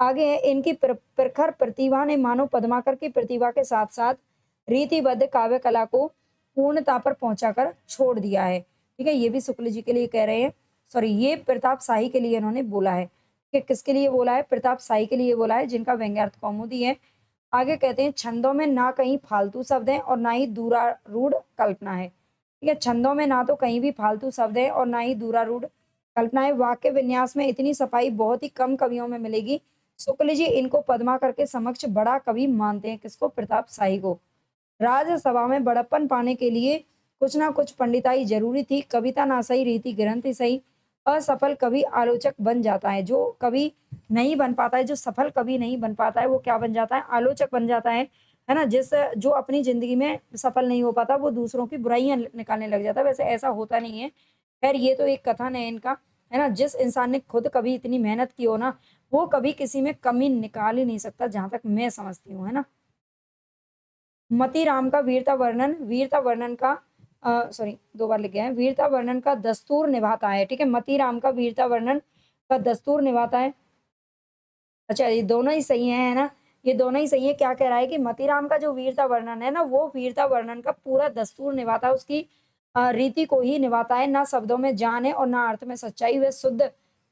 आगे है इनकी प्रखर प्रतिभा ने मानो पद्माकर की प्रतिभा के साथ-साथ रीतिबद्ध काव्य कला को पूर्णता पर पहुँचाकर छोड़ दिया है। ठीक है? ये भी शुक्ल जी के लिए कह रहे हैं, सॉरी ये प्रताप शाही के लिए इन्होंने बोला है। कि किसके लिए बोला है? प्रताप शाही के लिए बोला है जिनका व्यंग्यार्थ कौमुदी है। आगे कहते हैं छंदों में ना कहीं फालतू शब्द हैं और ना ही दूरारूढ़ कल्पना है। ठीक है? छंदों में ना तो कहीं भी फालतू शब्द है और ना ही दूरारूढ़ कल्पना है। वाक्य विन्यास में इतनी सफाई बहुत ही कम कवियों में मिलेगी। शुक्ल जी इनको पद्माकर के समक्ष बड़ा कवि मानते हैं। किसको? प्रताप शाही को। राज्यसभा में बड़प्पन पाने के लिए कुछ ना कुछ पंडिताई ज़रूरी थी, कविता ना सही, रीति ग्रंथ ही सही। असफल कवि आलोचक बन जाता है, जो कवि नहीं बन पाता है, जो सफल कवि नहीं बन पाता है, वो क्या बन जाता है? आलोचक बन जाता है ना? जो अपनी ज़िंदगी में सफल नहीं हो पाता, वो दूसरों की बुराइयाँ निकालने लग जाता है, वैसे ऐसा होता नहीं है। खैर ये तो एक कथन है इनका, है ना? जिस इंसान ने खुद कभी इतनी मेहनत की हो ना, वो कभी किसी में कमी निकाल ही नहीं सकता, जहाँ तक मैं समझती हूँ, है ना? मतीराम का वीरता वर्णन का सॉरी 2 बार लिख गए हैं, वीरता वर्णन का दस्तूर निभाता है, ठीक है? मतीराम का वीरता वर्णन का दस्तूर निभाता है। अच्छा ये दोनों ही सही हैं, है ना? ये दोनों ही सही है, क्या कह रहा है कि मतीराम का जो वीरता वर्णन है ना, वो वीरता वर्णन का पूरा दस्तूर निभाता है, उसकी रीति को ही निभाता है, ना शब्दों में जान है और ना अर्थ में सच्चाई, वह शुद्ध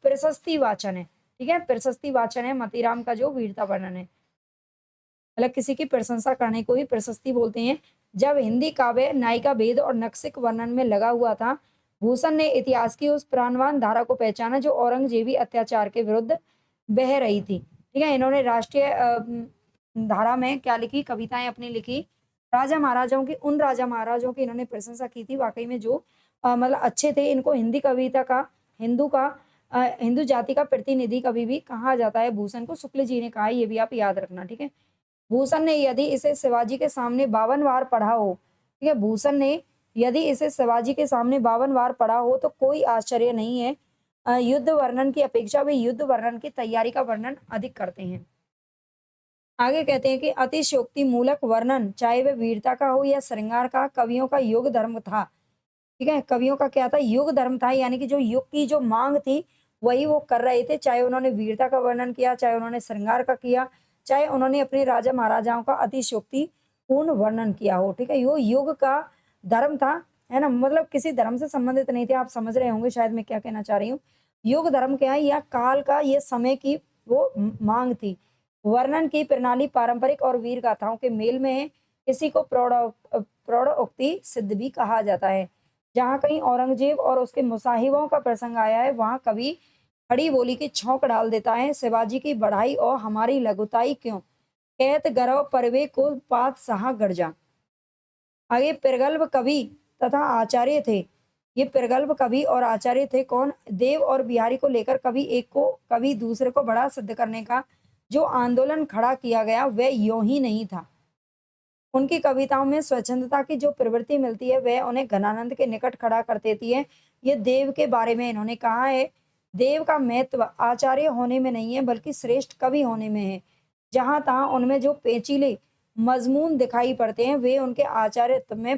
प्रशस्ति वाचन है, ठीक है? प्रशस्ति वाचन है मतीराम का जो वीरता वर्णन है। मतलब किसी की प्रशंसा करने को ही प्रशस्ति बोलते हैं। जब हिंदी काव्य नायिका भेद और नक्सिक वर्णन में लगा हुआ था, भूषण ने इतिहास की उस प्राणवान धारा को पहचाना जो औरंगजेबी अत्याचार के विरुद्ध बह रही थी। ठीक है? इन्होंने राष्ट्रीय धारा में क्या लिखी? कविताएँ अपनी लिखी। राजा महाराजाओं की इन्होंने प्रशंसा की थी वाक़ई में जो मतलब अच्छे थे। इनको हिंदू जाति का प्रतिनिधि कवि भी कहा जाता है भूषण को, शुक्ल जी ने कहा है, ये भी आप याद रखना, ठीक है? भूषण ने यदि इसे शिवाजी के सामने 52 बार पढ़ा हो, ठीक है? भूषण ने यदि इसे शिवाजी के सामने 52 बार पढ़ा हो तो कोई आश्चर्य नहीं है। युद्ध वर्णन की अपेक्षा वे युद्ध वर्णन की तैयारी का वर्णन अधिक करते हैं। आगे कहते हैं कि अतिशयोक्ति मूलक वर्णन, चाहे वह वीरता का हो या श्रृंगार का, कवियों का युग धर्म था। ठीक है? कवियों का क्या था? युग धर्म था, यानी कि जो युग की जो माँग थी, वही वो कर रहे थे, चाहे उन्होंने वीरता का वर्णन किया, चाहे उन्होंने श्रृंगार का किया, चाहे उन्होंने अपने राजा-महाराजाओं का अतिशयोक्तिपूर्ण वर्णन किया हो, ठीक है? यो युग का धर्म था, है ना? मतलब किसी धर्म से संबंधित नहीं थे, आप समझ रहे होंगे शायद मैं क्या कहना चाह रही हूँ। युग धर्म क्या है? या काल का, ये समय की वो माँग थी। वर्णन की प्रणाली पारंपरिक और वीर गाथाओं के मेल में है, इसी को प्रौढ़ोक्ति सिद्ध भी कहा जाता है। जहाँ कहीं औरंगजेब और उसके मुसाहिबों का प्रसंग आया है, वहाँ कवि खड़ी बोली की छौंक डाल देता है। शिवाजी की बढ़ाई और हमारी लघुताई क्यों? कहत गरव परवे को पात सहा गर्जा। आगे प्रगल्भ कवि तथा आचार्य थे। ये प्रगल्भ कवि और आचार्य थे कौन? देव और बिहारी को लेकर कवि दूसरे को बड़ा सिद्ध करने का जो आंदोलन खड़ा किया गया, वह यूं ही नहीं था। उनकी कविताओं में स्वच्छंदता की जो प्रवृत्ति मिलती है, वह उन्हें घनानंद के निकट खड़ा कर देती है। ये देव के बारे में इन्होंने कहा है, देव का महत्व आचार्य होने में नहीं है, बल्कि श्रेष्ठ कवि होने में है। जहाँ-तहाँ उनमें जो पेचीले मज़मून दिखाई पड़ते हैं, वे उनके आचार्यत्व में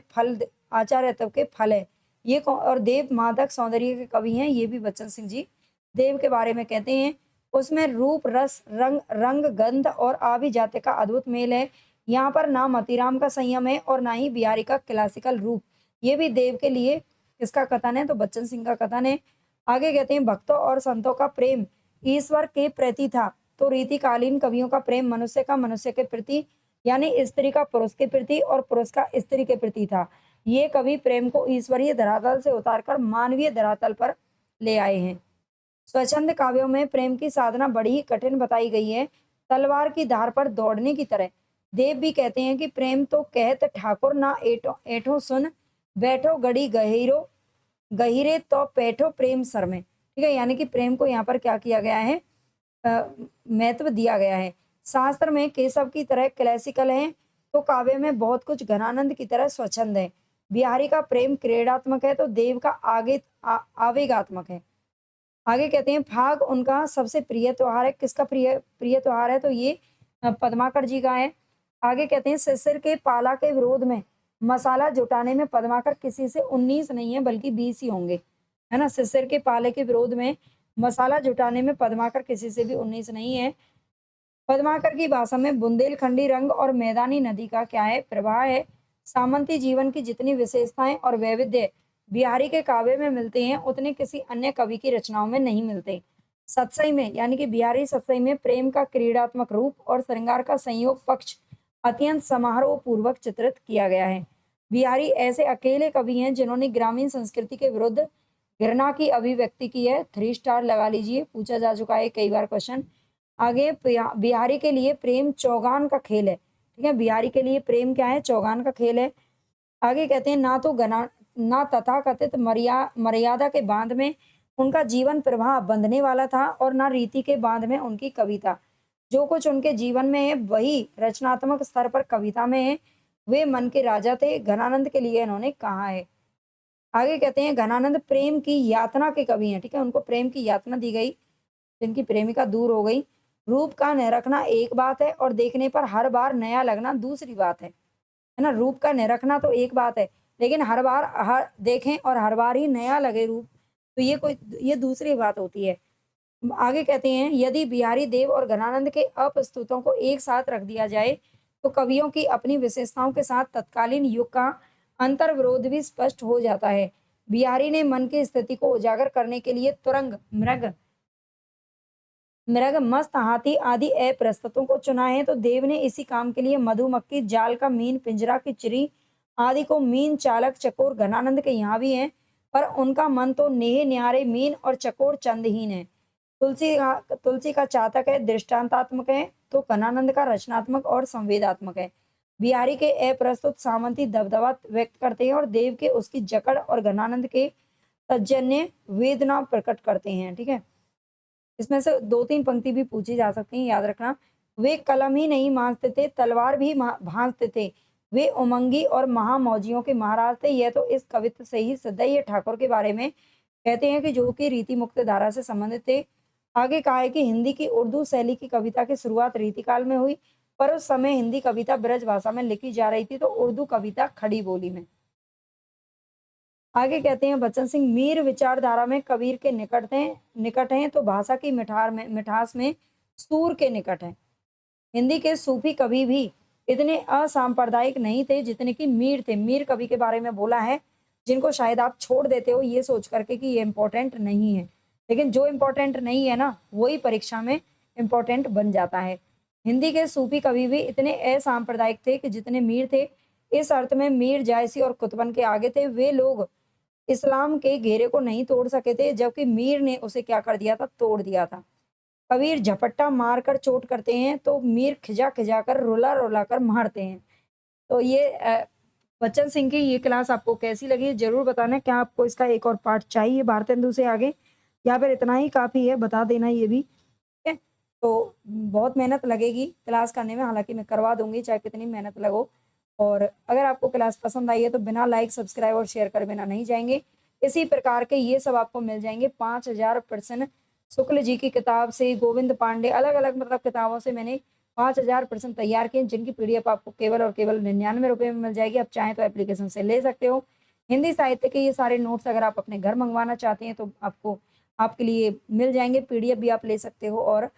आचार्यत्व के फल है। ये और देव मादक सौंदर्य के कवि हैं, ये भी बच्चन सिंह जी देव के बारे में कहते हैं। उसमें रूप रस रंग गंध और आभिजात्य का अद्भुत मेल है। यहाँ पर ना मतीराम का संयम है और ना ही बिहारी का क्लासिकल रूप। ये भी देव के लिए किसका कथन है, तो बच्चन सिंह का कथन है। आगे कहते हैं भक्तों और संतों का प्रेम ईश्वर के प्रति था, तो रीतिकालीन कवियों का प्रेम मनुष्य का मनुष्य के प्रति यानी स्त्री का पुरुष के प्रति और पुरुष का स्त्री के प्रति था। ये कवि प्रेम को ईश्वरीय धरातल से उतारकर मानवीय धरातल पर ले आए हैं। स्वच्छंद काव्यों में प्रेम की साधना बड़ी ही कठिन बताई गई है, तलवार की धार पर दौड़ने की तरह। देव भी कहते हैं कि प्रेम तो कहत ठाकुर ना एठो एठो सुन, बैठो गड़ी गहिरो गहिरे तो पैठो प्रेम सर में। ठीक है, यानी कि प्रेम को यहाँ पर क्या किया गया है, महत्व दिया गया है। शास्त्र में केशव की तरह क्लासिकल है, तो काव्य में बहुत कुछ घनानंद की तरह स्वच्छंद है। बिहारी का प्रेम क्रीडात्मक है, तो देव का आवेगात्मक है। आगे कहते हैं फाग उनका सबसे प्रिय त्योहार है। किसका प्रिय प्रिय त्योहार है, तो ये पद्माकर जी का है। आगे कहते हैं शिशिर के पाला के विरोध में मसाला जुटाने में पद्माकर किसी से 19 नहीं है बल्कि 20 ही होंगे, है ना। शिशिर के पाले के विरोध में मसाला जुटाने में पद्माकर किसी से भी 19 नहीं है। पद्माकर की भाषा में बुंदेलखंडी रंग और मैदानी नदी का क्या है, प्रवाह है। सामंती जीवन की जितनी विशेषताएं और वैविध्य बिहारी के काव्य में मिलते हैं, उतने किसी अन्य कवि की रचनाओं में नहीं मिलते। सतसई में यानी कि बिहारी सतसई में प्रेम का क्रीडात्मक रूप और श्रृंगार का संयोग पक्ष अत्यंत समारोह पूर्वक चित्रित किया गया है। बिहारी ऐसे अकेले कवि हैं जिन्होंने ग्रामीण संस्कृति के विरुद्ध घृणा की अभिव्यक्ति की है। 3 स्टार लगा लीजिए, पूछा जा चुका है कई बार क्वेश्चन। आगे बिहारी के लिए प्रेम चौगान का खेल है। ठीक है, बिहारी के लिए प्रेम क्या है, चौगान का खेल है। आगे कहते हैं ना तथाकथित मर्यादा के बांध में उनका जीवन प्रवाह बंधने वाला था और ना रीति के बांध में उनकी कविता। जो कुछ उनके जीवन में है वही रचनात्मक स्तर पर कविता में है। वे मन के राजा थे, घनानंद के लिए इन्होंने कहा है। आगे कहते हैं घनानंद प्रेम की यातना के कवि हैं। ठीक है, उनको प्रेम की यातना दी गई, जिनकी प्रेमिका दूर हो गई। रूप का निरखना एक बात है और देखने पर हर बार नया लगना दूसरी बात है ना। रूप का निरखना तो एक बात है, लेकिन हर बार हर देखें और हर बार ही नया लगे रूप, तो ये दूसरी बात होती है। आगे कहते हैं यदि बिहारी देव और घनानंद के अपस्तुतों को एक साथ रख दिया जाए तो कवियों की अपनी विशेषताओं के साथ तत्कालीन युग का अंतर विरोध भी स्पष्ट हो जाता है। बिहारी ने मन की स्थिति को उजागर करने के लिए तुरंग मृग मस्त हाथी आदि अप्रस्तुतों को चुना है, तो देव ने इसी काम के लिए मधुमक्खी जाल का मीन पिंजरा की चिरी आदि को मीन चालक चकोर घनानंद के यहाँ भी हैं, पर उनका मन तो नेह न्यारे मीन और चकोर चंदहीन है। तुलसी का चातक है, दृष्टांतात्मक है, तो घनानंद का रचनात्मक और संवेदात्मक है। बिहारी के अप्रस्तुत सामंती दबदबा व्यक्त करते हैं और देव के उसकी जकड़ और घनानंद के तजन्य वेदना प्रकट करते हैं। ठीक है, इसमें से 2-3 पंक्ति भी पूछी जा सकती हैं, याद रखना। वे कलम ही नहीं मांझते थे, तलवार भी भांजते थे। वे उमंगी और महामौजियों के महाराज थे। यह तो इस कवित्व से ही सिद्ध है। ये ठाकुर के बारे में कहते हैं कि जो कि रीति मुक्त धारा से संबंधित थे। आगे कहा है कि हिंदी की उर्दू शैली की कविता की शुरुआत रीतिकाल में हुई, पर उस समय हिंदी कविता ब्रज भाषा में लिखी जा रही थी, तो उर्दू कविता खड़ी बोली में। आगे कहते हैं बच्चन सिंह मीर विचारधारा में कबीर के निकट हैं, तो भाषा की मिठास में सूर के निकट है। हिंदी के सूफी कवि भी इतने असांप्रदायिक नहीं थे जितने कि मीर थे। मीर कवि के बारे में बोला है, जिनको शायद आप छोड़ देते हो ये सोच करके कि ये इम्पोर्टेंट नहीं है, लेकिन जो इम्पोर्टेंट नहीं है ना वही परीक्षा में इम्पोर्टेंट बन जाता है। हिंदी के सूफी कवि भी इतने असांप्रदायिक थे कि जितने मीर थे, इस अर्थ में मीर जायसी और कुतुबन के आगे थे। वे लोग इस्लाम के घेरे को नहीं तोड़ सके थे, जबकि मीर ने उसे क्या कर दिया था, तोड़ दिया था। कबीर झपट्टा मारकर चोट करते हैं, तो मीर खिजा खिजा कर रुला रुला कर मारते हैं। तो ये बच्चन सिंह की ये क्लास आपको कैसी लगी जरूर बताना। क्या आपको इसका एक और पार्ट चाहिए भारतेंदु से आगे, या फिर इतना ही काफी है, बता देना ये भी। ठीक है, तो बहुत मेहनत लगेगी क्लास करने में, हालांकि मैं करवा दूंगी चाहे कितनी मेहनत लगो। और अगर आपको क्लास पसंद आई है तो बिना लाइक सब्सक्राइब और शेयर कर बिना नहीं जाएंगे। इसी प्रकार के ये सब आपको मिल जाएंगे 5000 प्रश्न शुक्ल जी की किताब से, गोविंद पांडे, अलग अलग मतलब किताबों से मैंने 5000 प्रश्न तैयार किए, जिनकी PDF आपको केवल और केवल 99 रुपये में मिल जाएगी। आप चाहें तो एप्लीकेशन से ले सकते हो। हिंदी साहित्य के ये सारे नोट्स अगर आप अपने घर मँगवाना चाहते हैं तो आपको आपके लिए मिल जाएँगे, पीडीएफ भी आप ले सकते हो और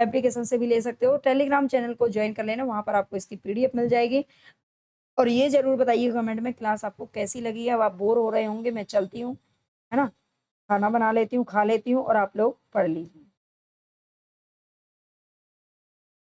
एप्लीकेशन से भी ले सकते हो। टेलीग्राम चैनल को जॉइन कर लेना, वहाँ पर आपको इसकी पीडीएफ मिल जाएगी। और ये ज़रूर बताइए कमेंट में क्लास आपको कैसी लगी है? अब आप बोर हो रहे होंगे, मैं चलती हूँ, है ना? खाना बना लेती हूँ, खा लेती हूँ और आप लोग पढ़ लीजिए।